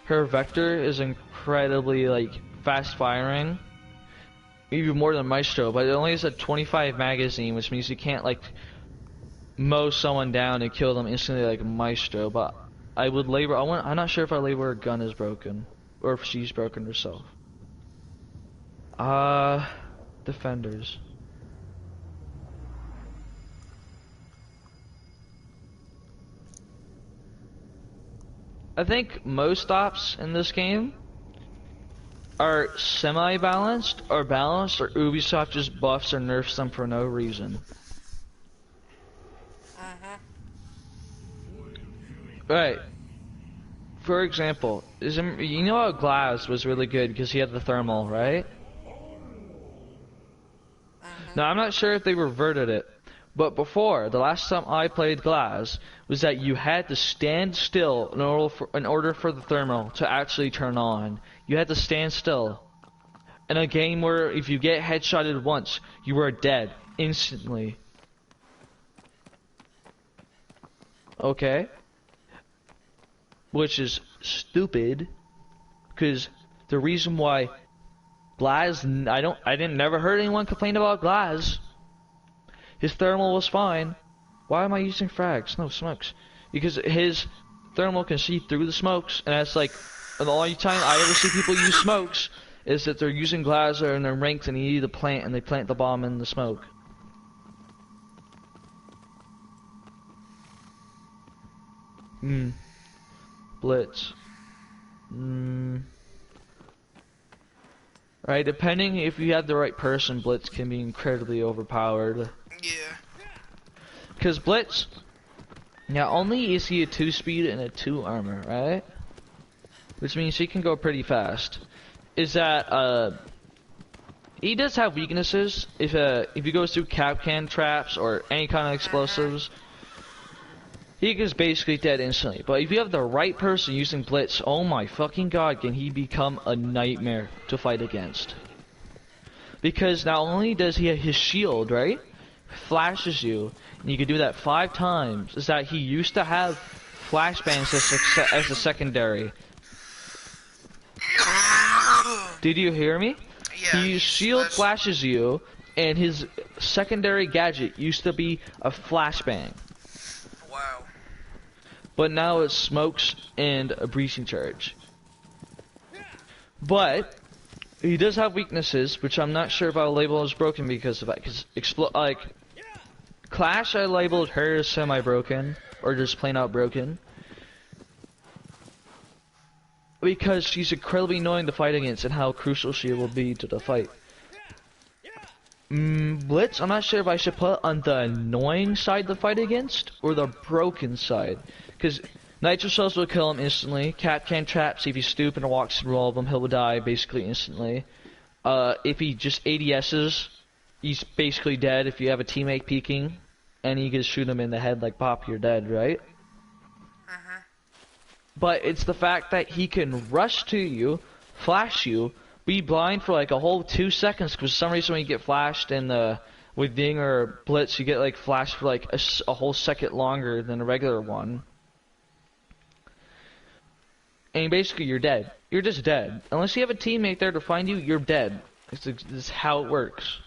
Speaker 2: her Vector is incredibly like fast firing. Even more than Maestro, but it only has a 25 magazine, which means you can't like mow someone down and kill them instantly like Maestro. But I would label. I'm not sure if I label her gun is broken or if she's broken herself. Defenders. I think most ops in this game are semi-balanced or balanced, or Ubisoft just buffs or nerfs them for no reason. Right. For example, you know how Glass was really good because he had the thermal, right? Now I'm not sure if they reverted it, but before, the last time I played Glass was that you had to stand still in order for the thermal to actually turn on. You had to stand still. In a game where if you get headshotted once, you are dead instantly. Okay? Which is stupid, because the reason why Glaz, I didn't never heard anyone complain about Glaz. His thermal was fine. Why am I using frags? No, smokes. Because his thermal can see through the smokes, and that's like, the only time I ever see people use smokes is that they're using Glaz and they're ranked and you need to plant, and they plant the bomb in the smoke. Blitz. Right, depending if you have the right person, Blitz can be incredibly overpowered.
Speaker 3: Yeah.
Speaker 2: Because Blitz, not only is he a 2-speed and a 2 armor, right? Which means he can go pretty fast. Is that, he does have weaknesses. If he goes through Capcan traps or any kind of explosives, he is basically dead instantly. But if you have the right person using Blitz, oh my fucking god, can he become a nightmare to fight against. Because not only does he have his shield, right? Flashes you, and you can do that 5 times, is that he used to have flashbangs as a secondary. Did you hear me?
Speaker 3: Yeah.
Speaker 2: His shield flashes you, and his secondary gadget used to be a flashbang.
Speaker 3: Wow.
Speaker 2: But now it's smokes and a breaching charge. But he does have weaknesses, which I'm not sure if I'll label as broken because of that. Because like Clash, I labeled her as semi-broken or just plain out broken because she's incredibly annoying to fight against and how crucial she will be to the fight. Blitz, I'm not sure if I should put on the annoying side to fight against or the broken side. Because Nitro Shells will kill him instantly. Capcan traps, if he's stupid and walks through all of them, he'll die basically instantly. If he just ADS's, he's basically dead if you have a teammate peeking. And you can shoot him in the head like Pop, you're dead, right? But it's the fact that he can rush to you, flash you, be blind for like a whole 2 seconds, because for some reason when you get flashed in the with Ding or Blitz, you get like flashed for like a whole second longer than a regular one. And basically you're dead. You're just dead. Unless you have a teammate there to find you, you're dead. This is how it works.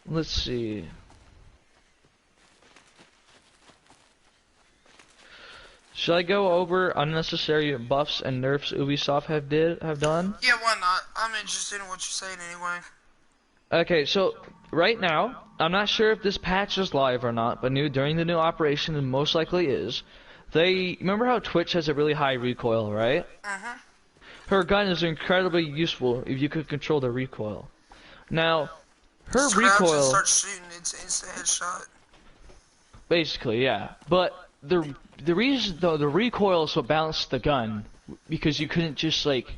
Speaker 2: Let's see. Should I go over unnecessary buffs and nerfs Ubisoft have done?
Speaker 3: Yeah, why not? I'm interested in what you're saying anyway.
Speaker 2: Okay, so right now, I'm not sure if this patch is live or not, but during the new operation, it most likely is. Remember how Twitch has a really high recoil, right? Her gun is incredibly useful if you could control the recoil. Now, her recoil.
Speaker 3: Just start shooting, it's instant headshot.
Speaker 2: Basically, yeah. But the reason though the recoil is what balanced the gun, because you couldn't just like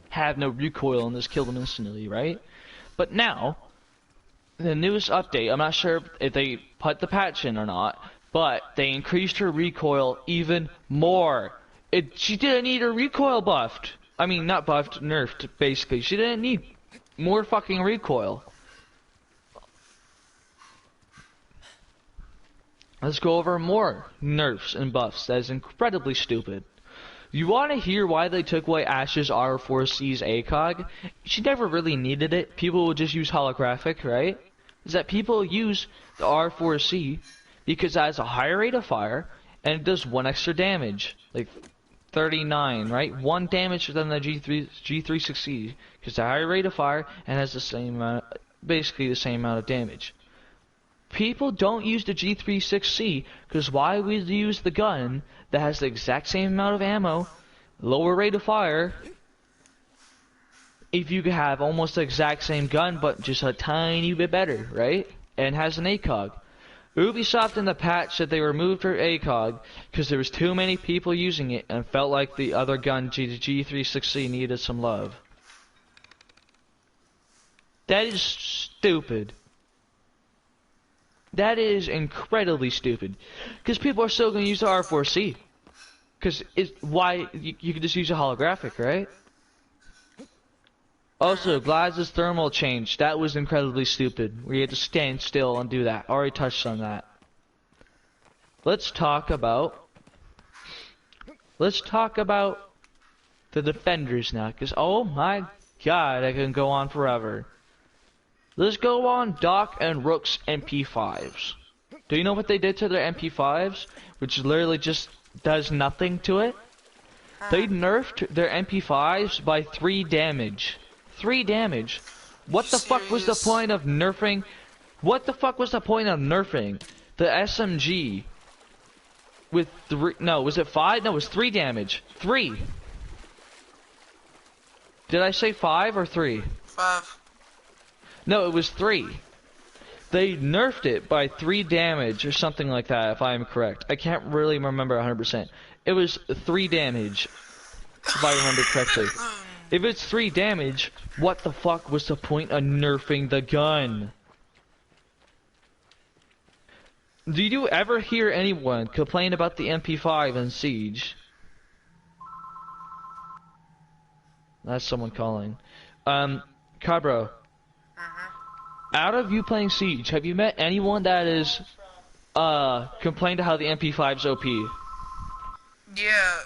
Speaker 2: have no recoil and just kill them instantly, right? But now, the newest update, I'm not sure if they put the patch in or not, but they increased her recoil even more. She didn't need her recoil buffed. I mean, not buffed, nerfed, basically. She didn't need more fucking recoil. Let's go over more nerfs and buffs. That is incredibly stupid. You want to hear why they took away Ash's R4C's ACOG? She never really needed it. People would just use holographic, right? Is that people use the R4C because it has a higher rate of fire and it does 1 extra damage, like 39, right? 1 damage than the G360 because the higher rate of fire and has the same amount, basically the same amount of damage. People don't use the G36C because why would you use the gun that has the exact same amount of ammo, lower rate of fire, if you could have almost the exact same gun but just a tiny bit better, right? And has an ACOG. Ubisoft in the patch said they removed her ACOG because there was too many people using it and felt like the other gun G360 needed some love. That is stupid. That is incredibly stupid. Because people are still going to use the R4C. Because why you can just use a holographic, right? Also, Glaz's thermal change. That was incredibly stupid. Where you had to stand still and do that. Already touched on that. Let's talk about the defenders now. Because oh my god, I can go on forever. Let's go on Doc and Rook's MP5s. Do you know what they did to their MP5s? Which literally just does nothing to it. They nerfed their MP5s by 3 damage. 3 damage. What the fuck was the point of nerfing? What the fuck was the point of nerfing the SMG with 3? No, was it 5? No, it was 3 damage. 3. Did I say 5 or 3?
Speaker 3: 5.
Speaker 2: No, it was 3. They nerfed it by 3 damage or something like that, if I am correct. I can't really remember 100%. It was 3 damage, if I remember correctly. If it's 3 damage, what the fuck was the point of nerfing the gun? Do you ever hear anyone complain about the MP5 in Siege? That's someone calling. Cabro. Out of you playing Siege, have you met anyone that is complained to how the MP5's OP?
Speaker 3: Yeah,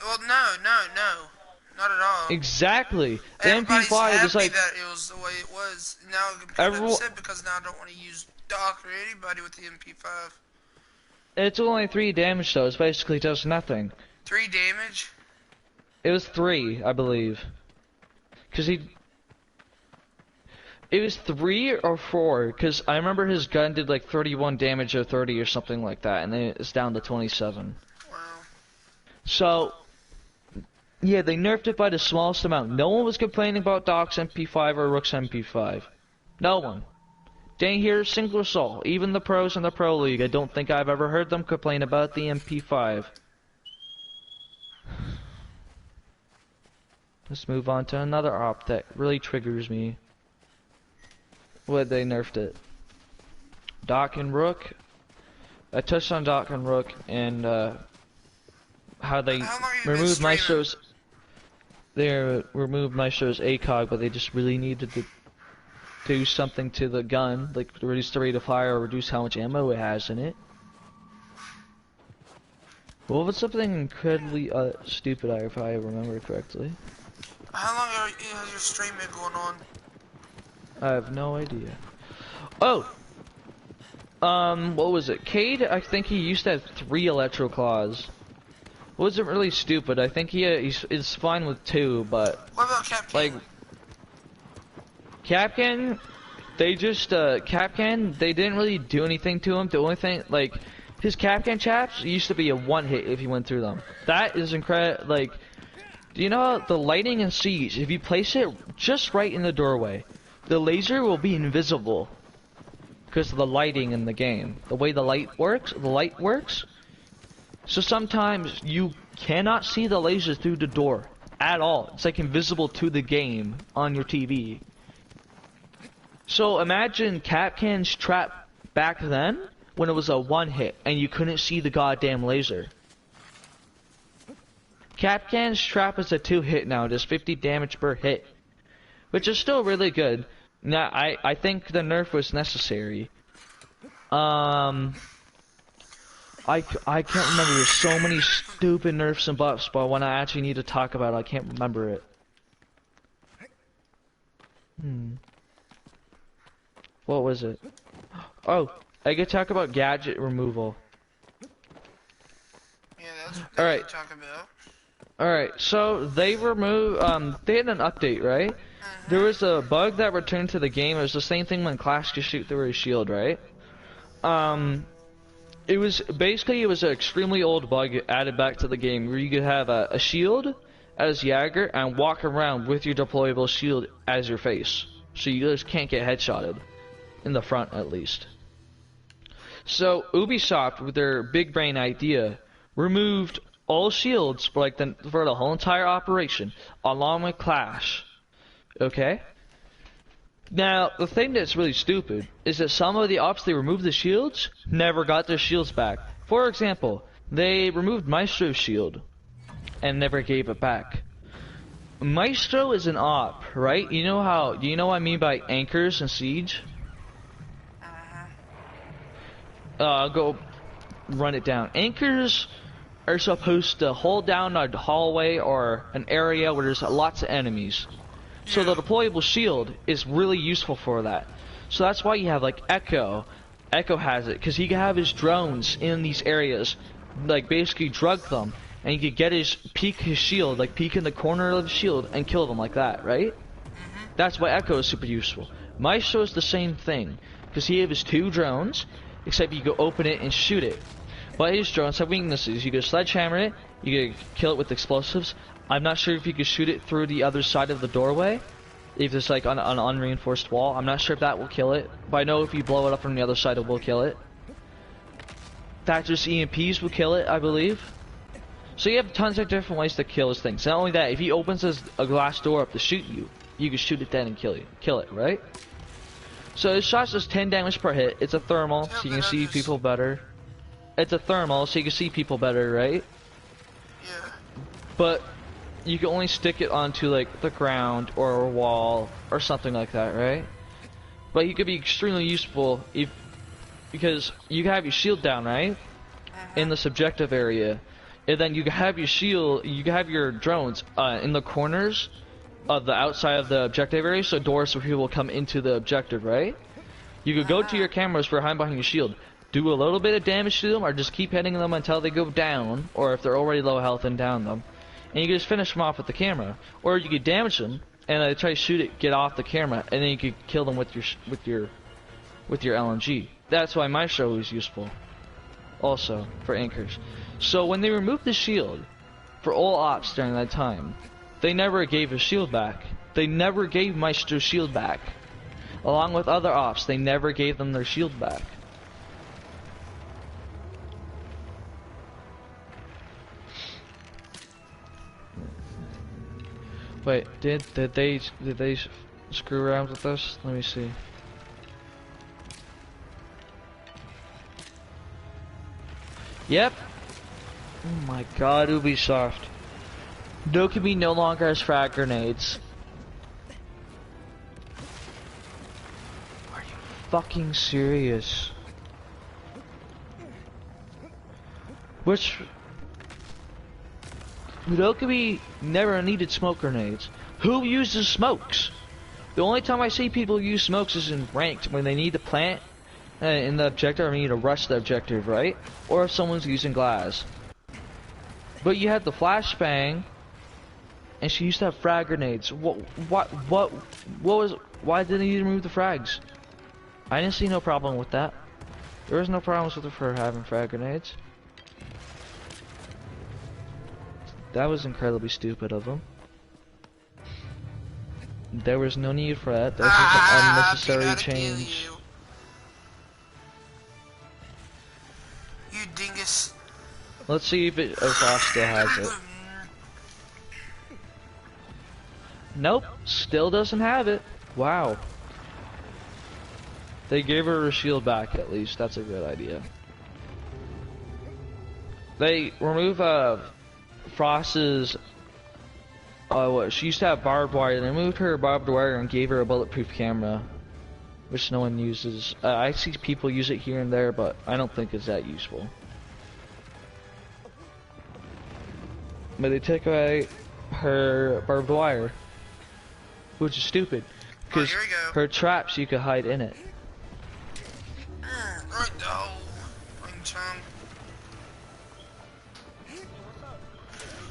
Speaker 3: well, no, not at all.
Speaker 2: Exactly. The
Speaker 3: Everybody's
Speaker 2: MP5
Speaker 3: happy
Speaker 2: is like
Speaker 3: that it was the way it was. Now I'm upset because now I don't want to use Doc or anybody with the MP5.
Speaker 2: It's only 3 damage though. It basically does nothing.
Speaker 3: 3 damage?
Speaker 2: It was 3, I believe. Cause it was 3 or 4, because I remember his gun did like 31 damage or 30 or something like that, and then it's down to 27.
Speaker 3: Wow.
Speaker 2: So, yeah, they nerfed it by the smallest amount. No one was complaining about Doc's MP5 or Rook's MP5. No one. Didn't hear a single soul. Even the pros in the Pro League, I don't think I've ever heard them complain about the MP5. Let's move on to another op that really triggers me. When they nerfed it. Doc and Rook. I touched on Doc and Rook and how they removed Maestro's. They removed Maestro's ACOG, but they just really needed to do something to the gun, like reduce the rate of fire or reduce how much ammo it has in it. What was something incredibly stupid, if I remember correctly?
Speaker 3: How long has your stream been going on?
Speaker 2: I have no idea. Oh! What was it? Cade, I think he used to have 3 electro claws. Wasn't really stupid. I think he's fine with 2, but...
Speaker 3: What about Capcan?
Speaker 2: Like... Capcan, they just, Capcan, they didn't really do anything to him. The only thing, like, his Capcan chaps used to be a 1-hit if you went through them. That is incredible, like... Do you know the lighting in Siege, if you place it just right in the doorway, the laser will be invisible because of the lighting in the game. The way the light works. So sometimes you cannot see the laser through the door at all. It's like invisible to the game on your TV. So imagine Capcan's trap back then when it was a 1-hit and you couldn't see the goddamn laser. Capcan's trap is a 2-hit now, just 50 damage per hit, which is still really good. Now, I think the nerf was necessary. I can't remember. There's so many stupid nerfs and buffs, but when I actually need to talk about it, I can't remember it. What was it? Oh, I could talk about gadget removal.
Speaker 3: Yeah, that's what
Speaker 2: All right.
Speaker 3: we're talking about.
Speaker 2: Alright, so they removed, they had an update, right? There was a bug that returned to the game. It was the same thing when Clash could shoot through his shield, right? It was, basically it was an extremely old bug added back to the game where you could have a shield as Jagger and walk around with your deployable shield as your face. So you just can't get headshotted. In the front, at least. So Ubisoft, with their big brain idea, removed all shields for like for the whole entire operation, along with Clash. Okay? Now, the thing that's really stupid is that some of the ops they removed the shields never got their shields back. For example, they removed Maestro's shield and never gave it back. Maestro is an op, right? You know how? Do you know what I mean by anchors in Siege? I'll go run it down. Anchors are supposed to hold down a hallway or an area where there's lots of enemies. So the deployable shield is really useful for that. So that's why you have like Echo. Echo has it because he can have his drones in these areas, like basically drug them, and he could get peek his shield, like peek in the corner of the shield and kill them like that, right? That's why Echo is super useful. Maestro is the same thing because he has 2 drones, except you go open it and shoot it. But his drones have weaknesses. You can sledgehammer it, you can kill it with explosives. I'm not sure if you could shoot it through the other side of the doorway, if it's like on an unreinforced wall. I'm not sure if that will kill it, but I know if you blow it up from the other side, it will kill it. Thatcher's EMPs will kill it, I believe. So you have tons of different ways to kill his things. Not only that, if he opens a glass door up to shoot you, you can shoot it then and kill it, right? So his shot does 10 damage per hit. It's a thermal, so you can see people better. It's a thermal, so you can see people better, right?
Speaker 3: Yeah.
Speaker 2: But you can only stick it onto like the ground or a wall or something like that, right? But he could be extremely useful because you can have your shield down, right? In the subjective area, and then you can have your shield, you can have your drones in the corners of the outside of the objective area, so doors for people will come into the objective, right? You could go to your cameras for behind your shield, do a little bit of damage to them, or just keep hitting them until they go down, or if they're already low health, and down them. And you can just finish them off with the camera, or you could damage them and try to shoot it, get off the camera, and then you could kill them with your LMG. That's why Maestro is useful, also for anchors. So when they removed the shield for all ops during that time, they never gave his shield back. They never gave Maestro's shield back. Along with other ops, they never gave them their shield back. Wait, did they screw around with us? Let me see. Yep. Oh my god, Ubisoft. Dokkaebi no longer has frag grenades. Are you fucking serious? Which... Dokkaebi never needed smoke grenades. Who uses smokes? The only time I see people use smokes is in ranked, when they need to plant in the objective or need to rush the objective, right? Or if someone's using glass. But you had the flashbang, and she used to have frag grenades. What was? Why didn't he remove the frags? I didn't see no problem with that. There was no problems with her having frag grenades. That was incredibly stupid of him. There was no need for that. That was just an unnecessary change.
Speaker 3: You dingus.
Speaker 2: Let's see if Frost still has it. Nope, still doesn't have it. Wow. They gave her her shield back at least. That's a good idea. They remove Frost's what, she used to have barbed wire. They removed her barbed wire and gave her a bulletproof camera, which no one uses. I see people use it here and there, but I don't think it's that useful. But they took away her barbed wire, which is stupid, because her traps you could hide in it.
Speaker 3: Right now, ring tongue.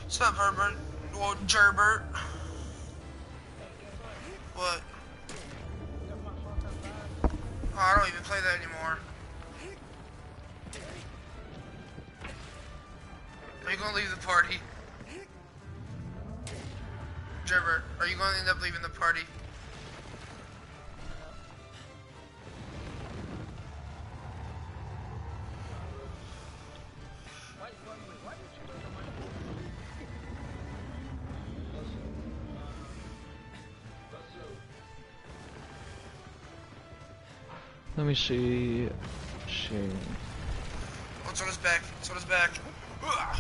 Speaker 3: What's up, Herbert? Well, Gerbert. What? Oh, I don't even play that anymore. Are you gonna leave the party? Gerbert, are you gonna end up leaving the party?
Speaker 2: Let me see. Shit.
Speaker 3: Oh, it's on his back. It's on his back. Ugh.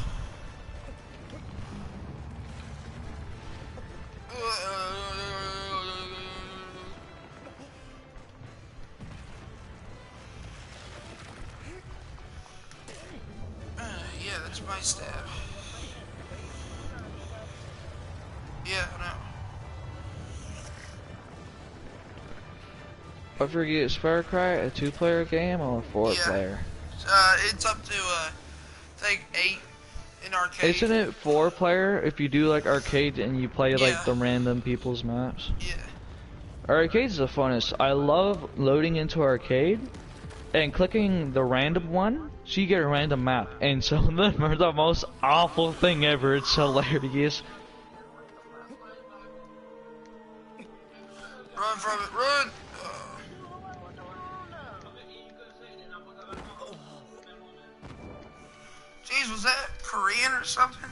Speaker 3: Yeah, that's my stab. Yeah, I know.
Speaker 2: I forget, is Far Cry a 2-player game or a 4-player?
Speaker 3: It's up to, I think 8 in arcade.
Speaker 2: Isn't it 4-player if you do like arcade and you play like
Speaker 3: Yeah.
Speaker 2: the random people's maps?
Speaker 3: Yeah.
Speaker 2: Arcade's the funnest. I love loading into arcade and clicking the random one so you get a random map. And some of them are the most awful thing ever. It's hilarious.
Speaker 3: Run from it, run! Jeez, was that Korean or something?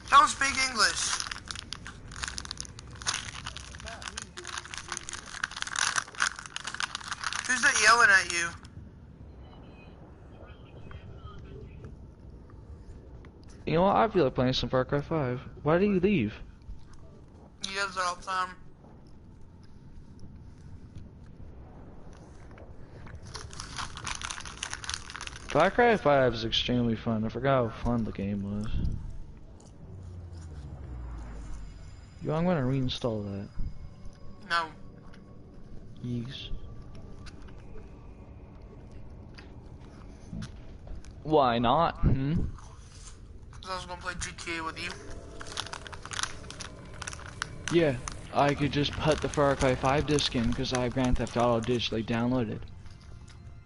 Speaker 3: Don't speak English. Who's that yelling at you?
Speaker 2: You know what? I feel like playing some Far Cry 5. Why did you leave?
Speaker 3: He does that all the time.
Speaker 2: Far Cry 5 is extremely fun. I forgot how fun the game was. Yo, I'm gonna reinstall that.
Speaker 3: No.
Speaker 2: Yes. Why not? Hmm?
Speaker 3: Because I was going to play GTA with you.
Speaker 2: Yeah, I could just put the Far Cry 5 disc in because I have Grand Theft Auto digitally downloaded.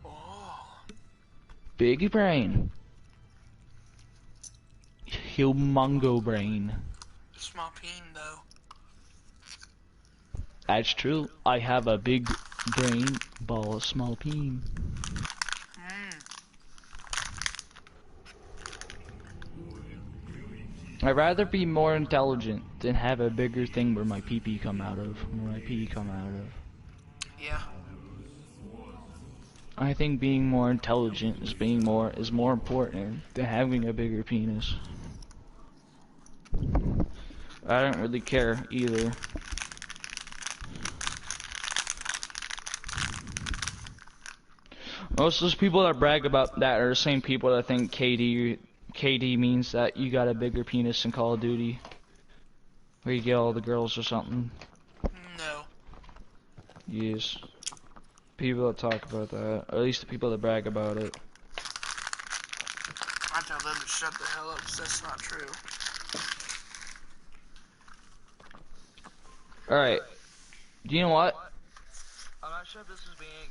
Speaker 3: Oh.
Speaker 2: Big brain. Humongo brain.
Speaker 3: Small peen, though.
Speaker 2: That's true. I have a big brain, ball of small peen. I'd rather be more intelligent than have a bigger thing where my pee-pee come out of. Where my pee come out of.
Speaker 3: Yeah.
Speaker 2: I think being more intelligent is more important than having a bigger penis. I don't really care either. Most of those people that brag about that are the same people that think KD means that you got a bigger penis in Call of Duty, where you get all the girls or something.
Speaker 3: No.
Speaker 2: Yes. People that talk about that, or at least the people that brag about it.
Speaker 3: I tell them to shut the hell up, because that's not true.
Speaker 2: Alright. Do you know what? I'm not sure if this is being